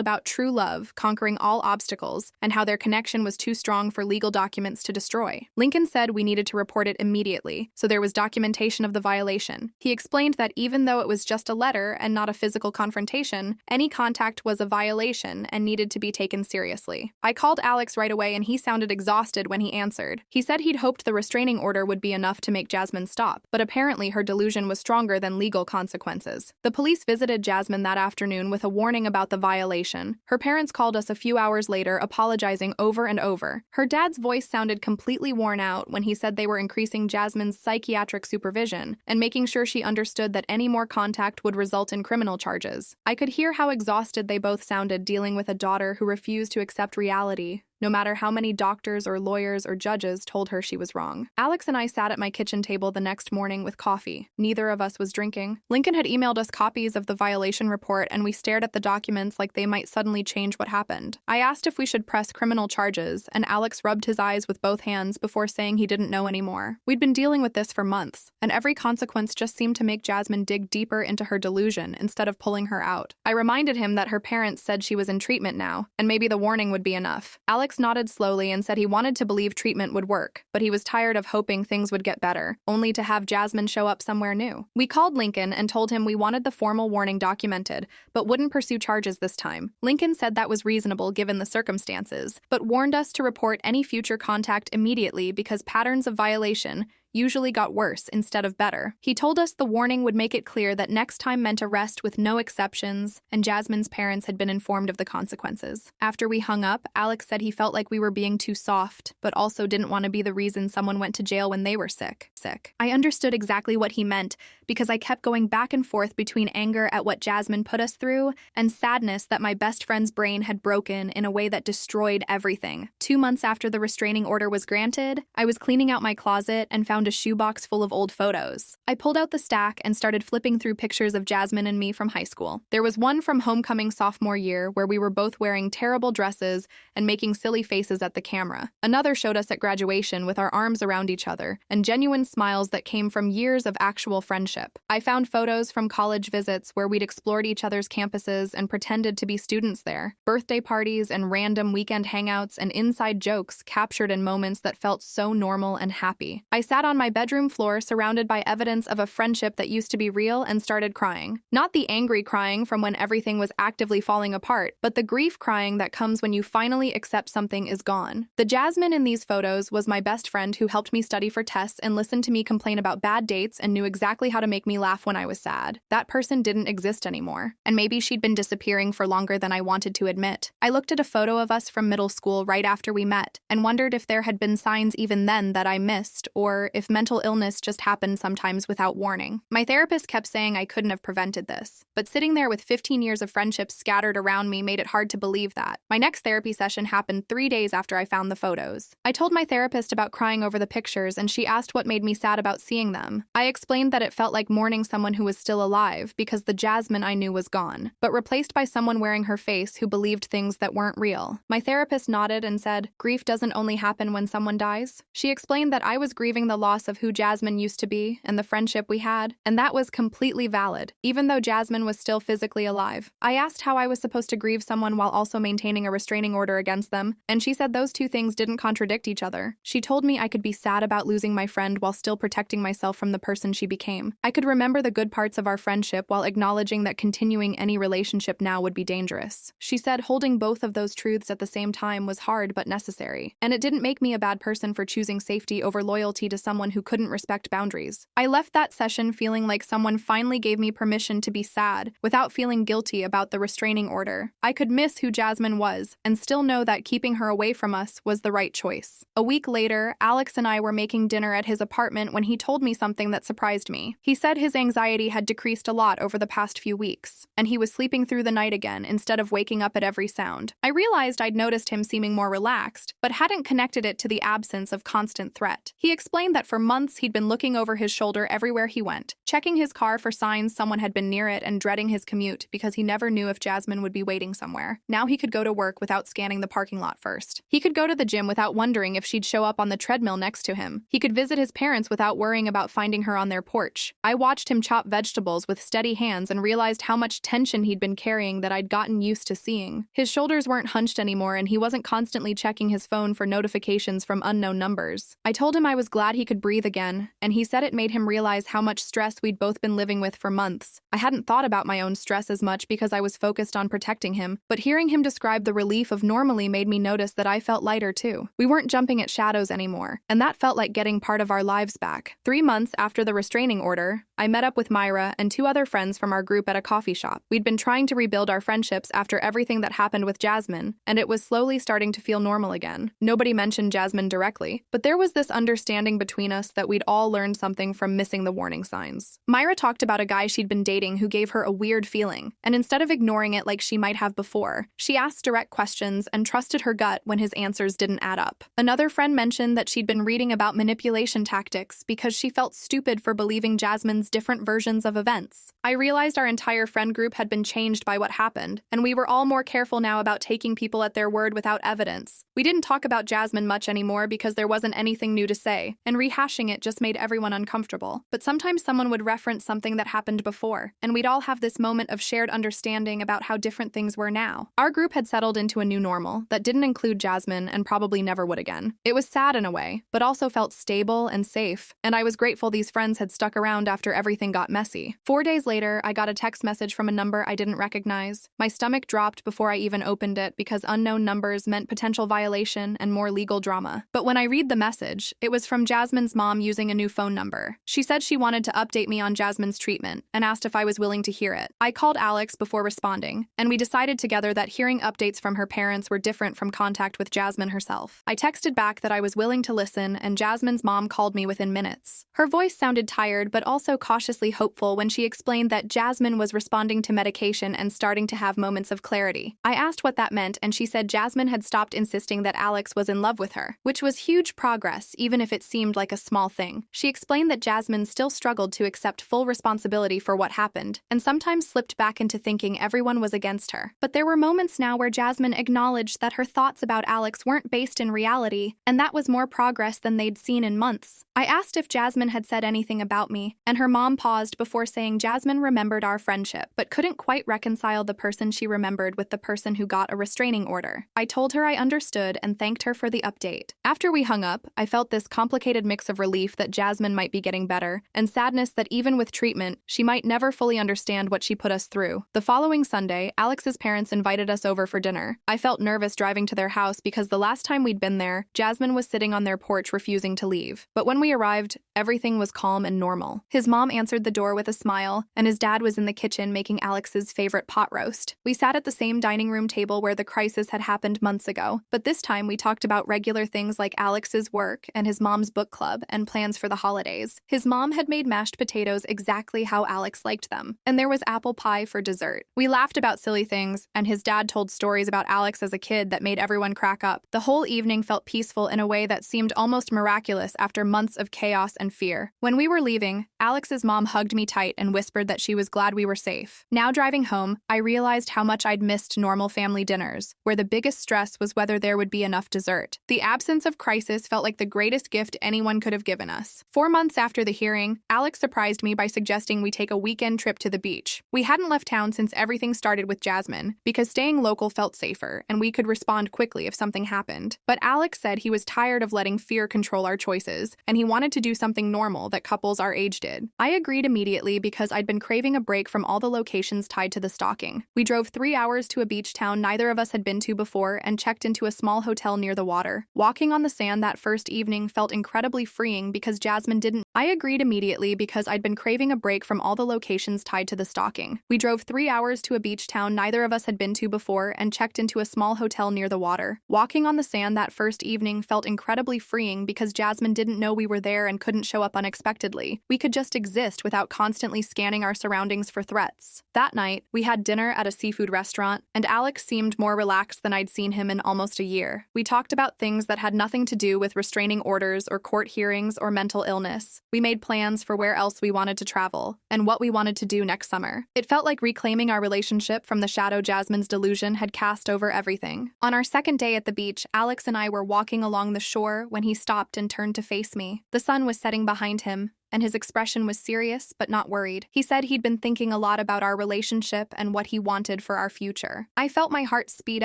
about true love, conquering all obstacles, and how their connection was too strong for legal documents to destroy. Lincoln said we needed to report it immediately, so there was documentation of the violation. He explained that even though it was just a letter and not a physical confrontation, any contact was a violation and needed to be taken seriously. I called Alex right away and he sounded exhausted when he answered. He said he'd hoped the restraining order would be enough to make Jasmine stop, but apparently her delusion was stronger than legal consequences. The police visited Jasmine that afternoon with a warning about the violation. Her parents called us a few hours later, apologizing over and over. Her dad's voice sounded completely worn out when he said they were increasing Jasmine's psychiatric supervision and making sure she understood that any more contact would result in criminal charges. I could hear how exhausted they both sounded dealing with a daughter who refused to accept reality. no matter how many doctors or lawyers or judges told her she was wrong. Alex and I sat at my kitchen table the next morning with coffee. Neither of us was drinking. Lincoln had emailed us copies of the violation report, and we stared at the documents like they might suddenly change what happened. I asked if we should press criminal charges, and Alex rubbed his eyes with both hands before saying he didn't know anymore. We'd been dealing with this for months, and every consequence just seemed to make Jasmine dig deeper into her delusion instead of pulling her out. I reminded him that her parents said she was in treatment now, and maybe the warning would be enough. Alex nodded slowly and said he wanted to believe treatment would work, but he was tired of hoping things would get better, only to have Jasmine show up somewhere new. We called Lincoln and told him we wanted the formal warning documented, but wouldn't pursue charges this time. Lincoln said that was reasonable given the circumstances, but warned us to report any future contact immediately because patterns of violation usually got worse instead of better. He told us the warning would make it clear that next time meant arrest with no exceptions, and Jasmine's parents had been informed of the consequences. After we hung up, Alex said he felt like we were being too soft, but also didn't want to be the reason someone went to jail when they were sick. I understood exactly what he meant because I kept going back and forth between anger at what Jasmine put us through and sadness that my best friend's brain had broken in a way that destroyed everything. 2 months after the restraining order was granted, I was cleaning out my closet and found a shoebox full of old photos. I pulled out the stack and started flipping through pictures of Jasmine and me from high school. There was one from homecoming sophomore year where we were both wearing terrible dresses and making silly faces at the camera. Another showed us at graduation with our arms around each other and genuine smiles that came from years of actual friendship. I found photos from college visits where we'd explored each other's campuses and pretended to be students there. Birthday parties and random weekend hangouts and inside jokes captured in moments that felt so normal and happy. I sat on my bedroom floor surrounded by evidence of a friendship that used to be real and started crying. Not the angry crying from when everything was actively falling apart, but the grief crying that comes when you finally accept something is gone. The Jasmine in these photos was my best friend who helped me study for tests and listened to me complain about bad dates and knew exactly how to make me laugh when I was sad. That person didn't exist anymore, and maybe she'd been disappearing for longer than I wanted to admit. I looked at a photo of us from middle school right after we met and wondered if there had been signs even then that I missed, or if mental illness just happened sometimes without warning. My therapist kept saying I couldn't have prevented this, but sitting there with 15 years of friendships scattered around me made it hard to believe that. My next therapy session happened 3 days after I found the photos. I told my therapist about crying over the pictures, and she asked what made me sad about seeing them. I explained that it felt like mourning someone who was still alive because the Jasmine I knew was gone, but replaced by someone wearing her face who believed things that weren't real. My therapist nodded and said, "Grief doesn't only happen when someone dies." She explained that I was grieving the loss of who Jasmine used to be and the friendship we had, and that was completely valid, even though Jasmine was still physically alive. I asked how I was supposed to grieve someone while also maintaining a restraining order against them, and she said those two things didn't contradict each other. She told me I could be sad about losing my friend while still protecting myself from the person she became. I could remember the good parts of our friendship while acknowledging that continuing any relationship now would be dangerous. She said holding both of those truths at the same time was hard but necessary, and it didn't make me a bad person for choosing safety over loyalty to someone who couldn't respect boundaries. I left that session feeling like someone finally gave me permission to be sad without feeling guilty about the restraining order. I could miss who Jasmine was and still know that keeping her away from us was the right choice. A week later, Alex and I were making dinner at his apartment when he told me something that surprised me. He said his anxiety had decreased a lot over the past few weeks, and he was sleeping through the night again instead of waking up at every sound. I realized I'd noticed him seeming more relaxed, but hadn't connected it to the absence of constant threat. He explained that for months he'd been looking over his shoulder everywhere he went, checking his car for signs someone had been near it and dreading his commute because he never knew if Jasmine would be waiting somewhere. Now he could go to work without scanning the parking lot first. He could go to the gym without wondering if she'd show up on the treadmill next to him. He could visit his parents without worrying about finding her on their porch. I watched him chop vegetables with steady hands and realized how much tension he'd been carrying that I'd gotten used to seeing. His shoulders weren't hunched anymore, and he wasn't constantly checking his phone for notifications from unknown numbers. I told him I was glad he could breathe again, and he said it made him realize how much stress we'd both been living with for months. I hadn't thought about my own stress as much because I was focused on protecting him, but hearing him describe the relief of normally made me notice that I felt lighter too. We weren't jumping at shadows anymore, and that felt like getting part of our lives back. 3 months after the restraining order, I met up with Myra and 2 other friends from our group at a coffee shop. We'd been trying to rebuild our friendships after everything that happened with Jasmine, and it was slowly starting to feel normal again. Nobody mentioned Jasmine directly, but there was this understanding between between us that we'd all learned something from missing the warning signs. Myra talked about a guy she'd been dating who gave her a weird feeling, and instead of ignoring it like she might have before, she asked direct questions and trusted her gut when his answers didn't add up. Another friend mentioned that she'd been reading about manipulation tactics because she felt stupid for believing Jasmine's different versions of events. I realized our entire friend group had been changed by what happened, and we were all more careful now about taking people at their word without evidence. We didn't talk about Jasmine much anymore because there wasn't anything new to say, and rehashing it just made everyone uncomfortable. But sometimes someone would reference something that happened before, and we'd all have this moment of shared understanding about how different things were now. Our group had settled into a new normal that didn't include Jasmine and probably never would again. It was sad in a way, but also felt stable and safe, and I was grateful these friends had stuck around after everything got messy. 4 days later, I got a text message from a number I didn't recognize. My stomach dropped before I even opened it because unknown numbers meant potential violation and more legal drama. But when I read the message, it was from Jasmine's mom using a new phone number. She said she wanted to update me on Jasmine's treatment and asked if I was willing to hear it. I called Alex before responding, and we decided together that hearing updates from her parents were different from contact with Jasmine herself. I texted back that I was willing to listen, and Jasmine's mom called me within minutes. Her voice sounded tired but also cautiously hopeful when she explained that Jasmine was responding to medication and starting to have moments of clarity. I asked what that meant, and she said Jasmine had stopped insisting that Alex was in love with her, which was huge progress even if it seemed like a small thing. She explained that Jasmine still struggled to accept full responsibility for what happened, and sometimes slipped back into thinking everyone was against her. But there were moments now where Jasmine acknowledged that her thoughts about Alex weren't based in reality, and that was more progress than they'd seen in months. I asked if Jasmine had said anything about me, and her mom paused before saying Jasmine remembered our friendship, but couldn't quite reconcile the person she remembered with the person who got a restraining order. I told her I understood and thanked her for the update. After we hung up, I felt this complicated mix of relief that Jasmine might be getting better, and sadness that even with treatment, she might never fully understand what she put us through. The following Sunday, Alex's parents invited us over for dinner. I felt nervous driving to their house because the last time we'd been there, Jasmine was sitting on their porch refusing to leave. But when we arrived, everything was calm and normal. His mom answered the door with a smile, and his dad was in the kitchen making Alex's favorite pot roast. We sat at the same dining room table where the crisis had happened months ago, but this time we talked about regular things like Alex's work and his mom's book club and plans for the holidays. His mom had made mashed potatoes exactly how Alex liked them, and there was apple pie for dessert. We laughed about silly things, and his dad told stories about Alex as a kid that made everyone crack up. The whole evening felt peaceful in a way that seemed almost miraculous after months of chaos and fear. When we were leaving, Alex's mom hugged me tight and whispered that she was glad we were safe. Now driving home, I realized how much I'd missed normal family dinners, where the biggest stress was whether there would be enough dessert. The absence of crisis felt like the greatest gift anyone could have given us. 4 months after the hearing, Alex surprised me by suggesting we take a weekend trip to the beach. We hadn't left town since everything started with Jasmine, because staying local felt safer, and we could respond quickly if something happened. But Alex said he was tired of letting fear control our choices, and he wanted to do something normal that couples our age did. I agreed immediately because I'd been craving a break from all the locations tied to the stalking. We drove 3 hours to a beach town neither of us had been to before and checked into a small hotel near the water. Walking on the sand that first evening felt incredibly freeing because Jasmine didn't. I agreed immediately because I'd been craving a break from all the locations tied to the stalking. We drove 3 hours to a beach town neither of us had been to before and checked into a small hotel near the water. Walking on the sand that first evening felt incredibly freeing because Jasmine didn't know we were there and couldn't show up unexpectedly. We could just exist without constantly scanning our surroundings for threats. That night, we had dinner at a seafood restaurant, and Alex seemed more relaxed than I'd seen him in almost a year. We talked about things that had nothing to do with restraining orders or court hearings or mental illness. We made plans for where else we wanted to travel and what we wanted to do next summer. It felt like reclaiming our relationship from the shadow Jasmine's delusion had cast over everything. On our second day at the beach, Alex and I were walking along the shore when he stopped and turned to face me. The sun was setting behind him, and his expression was serious but not worried. He said he'd been thinking a lot about our relationship and what he wanted for our future. I felt my heart speed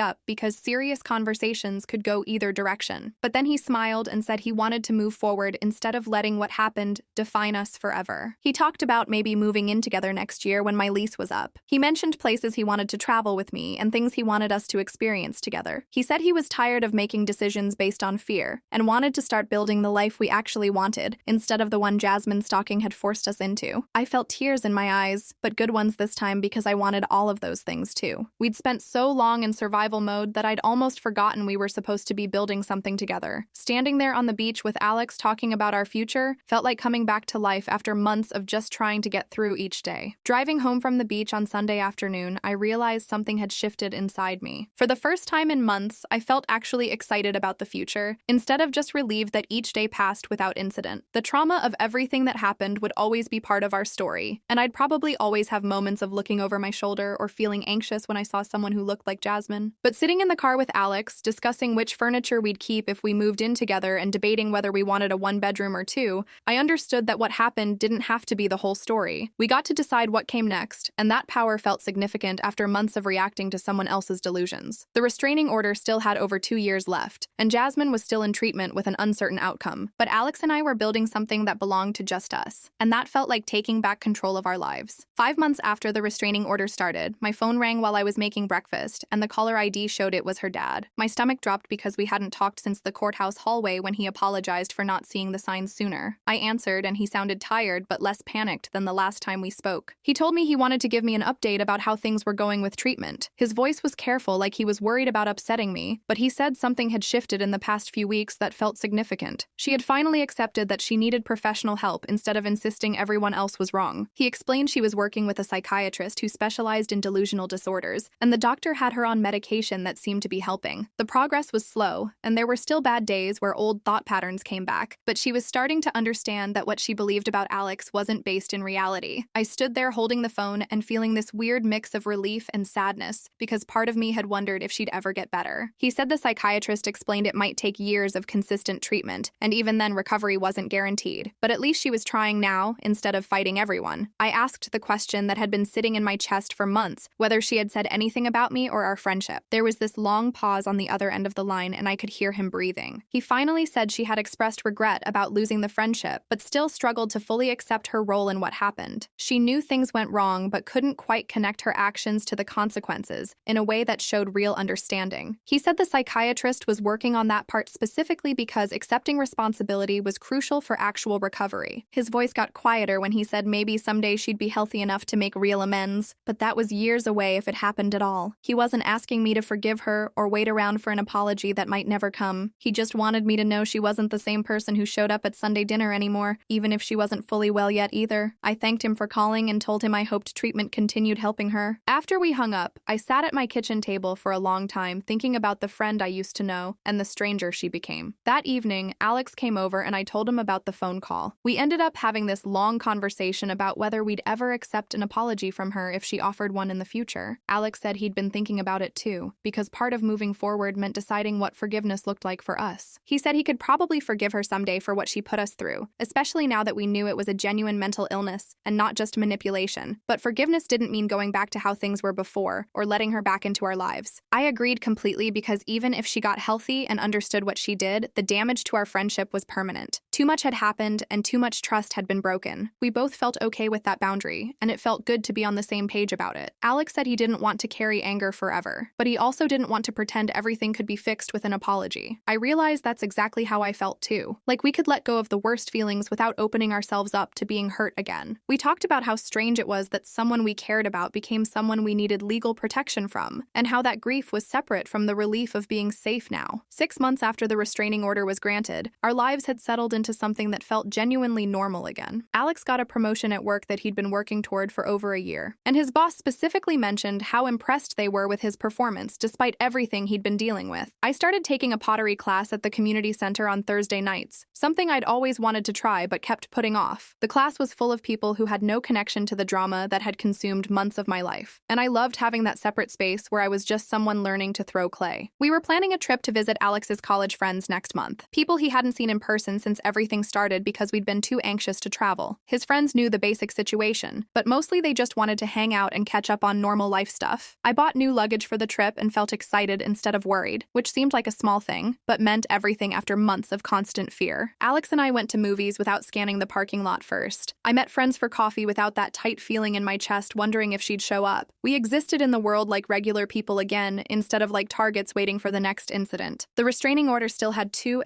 up because serious conversations could go either direction. But then he smiled and said he wanted to move forward instead of letting what happened define us forever. He talked about maybe moving in together next year when my lease was up. He mentioned places he wanted to travel with me and things he wanted us to experience together. He said he was tired of making decisions based on fear and wanted to start building the life we actually wanted instead of the one Jasmine online stalking had forced us into. I felt tears in my eyes, but good ones this time because I wanted all of those things too. We'd spent so long in survival mode that I'd almost forgotten we were supposed to be building something together. Standing there on the beach with Alex talking about our future felt like coming back to life after months of just trying to get through each day. Driving home from the beach on Sunday afternoon, I realized something had shifted inside me. For the first time in months, I felt actually excited about the future, instead of just relieved that each day passed without incident. The trauma of everything that happened would always be part of our story, and I'd probably always have moments of looking over my shoulder or feeling anxious when I saw someone who looked like Jasmine. But sitting in the car with Alex, discussing which furniture we'd keep if we moved in together and debating whether we wanted a one-bedroom or two, I understood that what happened didn't have to be the whole story. We got to decide what came next, and that power felt significant after months of reacting to someone else's delusions. The restraining order still had over 2 years left, and Jasmine was still in treatment with an uncertain outcome. But Alex and I were building something that belonged to just us, and that felt like taking back control of our lives. 5 months after the restraining order started, my phone rang while I was making breakfast, and the caller ID showed it was her dad. My stomach dropped because we hadn't talked since the courthouse hallway when he apologized for not seeing the signs sooner. I answered, and he sounded tired but less panicked than the last time we spoke. He told me he wanted to give me an update about how things were going with treatment. His voice was careful, like he was worried about upsetting me, but he said something had shifted in the past few weeks that felt significant. She had finally accepted that she needed professional help instead of insisting everyone else was wrong. He explained she was working with a psychiatrist who specialized in delusional disorders, and the doctor had her on medication that seemed to be helping. The progress was slow, and there were still bad days where old thought patterns came back, but she was starting to understand that what she believed about Alex wasn't based in reality. I stood there holding the phone and feeling this weird mix of relief and sadness, because part of me had wondered if she'd ever get better. He said the psychiatrist explained it might take years of consistent treatment, and even then recovery wasn't guaranteed. But at least she was trying now, instead of fighting everyone. I asked the question that had been sitting in my chest for months, whether she had said anything about me or our friendship. There was this long pause on the other end of the line, and I could hear him breathing. He finally said she had expressed regret about losing the friendship, but still struggled to fully accept her role in what happened. She knew things went wrong, but couldn't quite connect her actions to the consequences in a way that showed real understanding. He said the psychiatrist was working on that part specifically because accepting responsibility was crucial for actual recovery. His voice got quieter when he said maybe someday she'd be healthy enough to make real amends, but that was years away if it happened at all. He wasn't asking me to forgive her or wait around for an apology that might never come. He just wanted me to know she wasn't the same person who showed up at Sunday dinner anymore, even if she wasn't fully well yet either. I thanked him for calling and told him I hoped treatment continued helping her. After we hung up, I sat at my kitchen table for a long time thinking about the friend I used to know and the stranger she became. That evening, Alex came over and I told him about the phone call. We ended up having this long conversation about whether we'd ever accept an apology from her if she offered one in the future. Alex said he'd been thinking about it too, because part of moving forward meant deciding what forgiveness looked like for us. He said he could probably forgive her someday for what she put us through, especially now that we knew it was a genuine mental illness and not just manipulation. But forgiveness didn't mean going back to how things were before or letting her back into our lives. I agreed completely because even if she got healthy and understood what she did, the damage to our friendship was permanent. Too much had happened and too much trust had been broken. We both felt okay with that boundary, and it felt good to be on the same page about it. Alex said he didn't want to carry anger forever, but he also didn't want to pretend everything could be fixed with an apology. I realized that's exactly how I felt too. Like we could let go of the worst feelings without opening ourselves up to being hurt again. We talked about how strange it was that someone we cared about became someone we needed legal protection from, and how that grief was separate from the relief of being safe now. 6 months after the restraining order was granted, our lives had settled into something that felt genuinely normal again. Alex got a promotion at work that he'd been working toward for over a year, and his boss specifically mentioned how impressed they were with his performance despite everything he'd been dealing with. I started taking a pottery class at the community center on Thursday nights, something I'd always wanted to try but kept putting off. The class was full of people who had no connection to the drama that had consumed months of my life, and I loved having that separate space where I was just someone learning to throw clay. We were planning a trip to visit Alex's college friends next month, people he hadn't seen in person since everything started because we'd been too anxious to travel. His friends knew the basic situation, but mostly they just wanted to hang out and catch up on normal life stuff. I bought new luggage for the trip and felt excited instead of worried, which seemed like a small thing, but meant everything after months of constant fear. Alex and I went to movies without scanning the parking lot first. I met friends for coffee without that tight feeling in my chest wondering if she'd show up. We existed in the world like regular people again, instead of like targets waiting for the next incident. The restraining order still had 2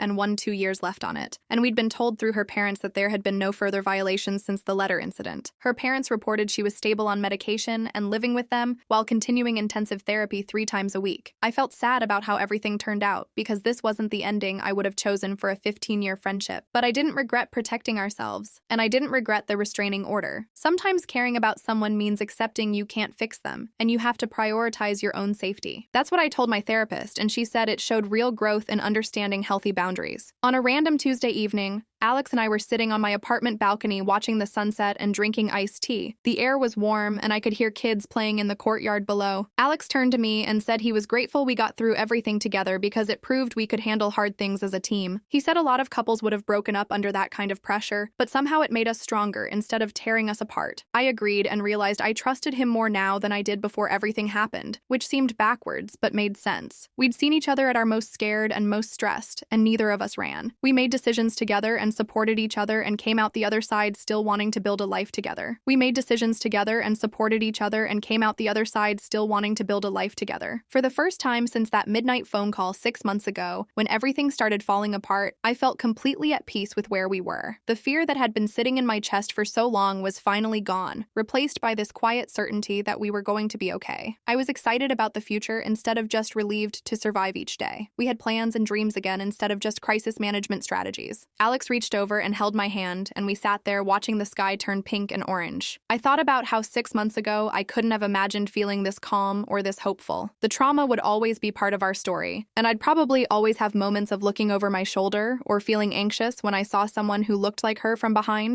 years left on it, and we'd She'd been told through her parents that there had been no further violations since the letter incident. Her parents reported she was stable on medication and living with them while continuing intensive therapy 3 times a week. I felt sad about how everything turned out because this wasn't the ending I would have chosen for a 15-year friendship. But I didn't regret protecting ourselves, and I didn't regret the restraining order. Sometimes caring about someone means accepting you can't fix them, and you have to prioritize your own safety. That's what I told my therapist, and she said it showed real growth in understanding healthy boundaries. On a random Tuesday evening, Alex and I were sitting on my apartment balcony watching the sunset and drinking iced tea. The air was warm, and I could hear kids playing in the courtyard below. Alex turned to me and said he was grateful we got through everything together because it proved we could handle hard things as a team. He said a lot of couples would have broken up under that kind of pressure, but somehow it made us stronger instead of tearing us apart. I agreed and realized I trusted him more now than I did before everything happened, which seemed backwards but made sense. We'd seen each other at our most scared and most stressed, and neither of us ran. We made decisions together and supported each other and came out the other side still wanting to build a life together. We made decisions together and supported each other and came out the other side still wanting to build a life together. For the first time since that midnight phone call 6 months ago, when everything started falling apart, I felt completely at peace with where we were. The fear that had been sitting in my chest for so long was finally gone, replaced by this quiet certainty that we were going to be okay. I was excited about the future instead of just relieved to survive each day. We had plans and dreams again instead of just crisis management strategies. Alex reached over and held my hand, and we sat there watching the sky turn pink and orange. I thought about how 6 months ago I couldn't have imagined feeling this calm or this hopeful. The trauma would always be part of our story, and I'd probably always have moments of looking over my shoulder or feeling anxious when I saw someone who looked like her from behind.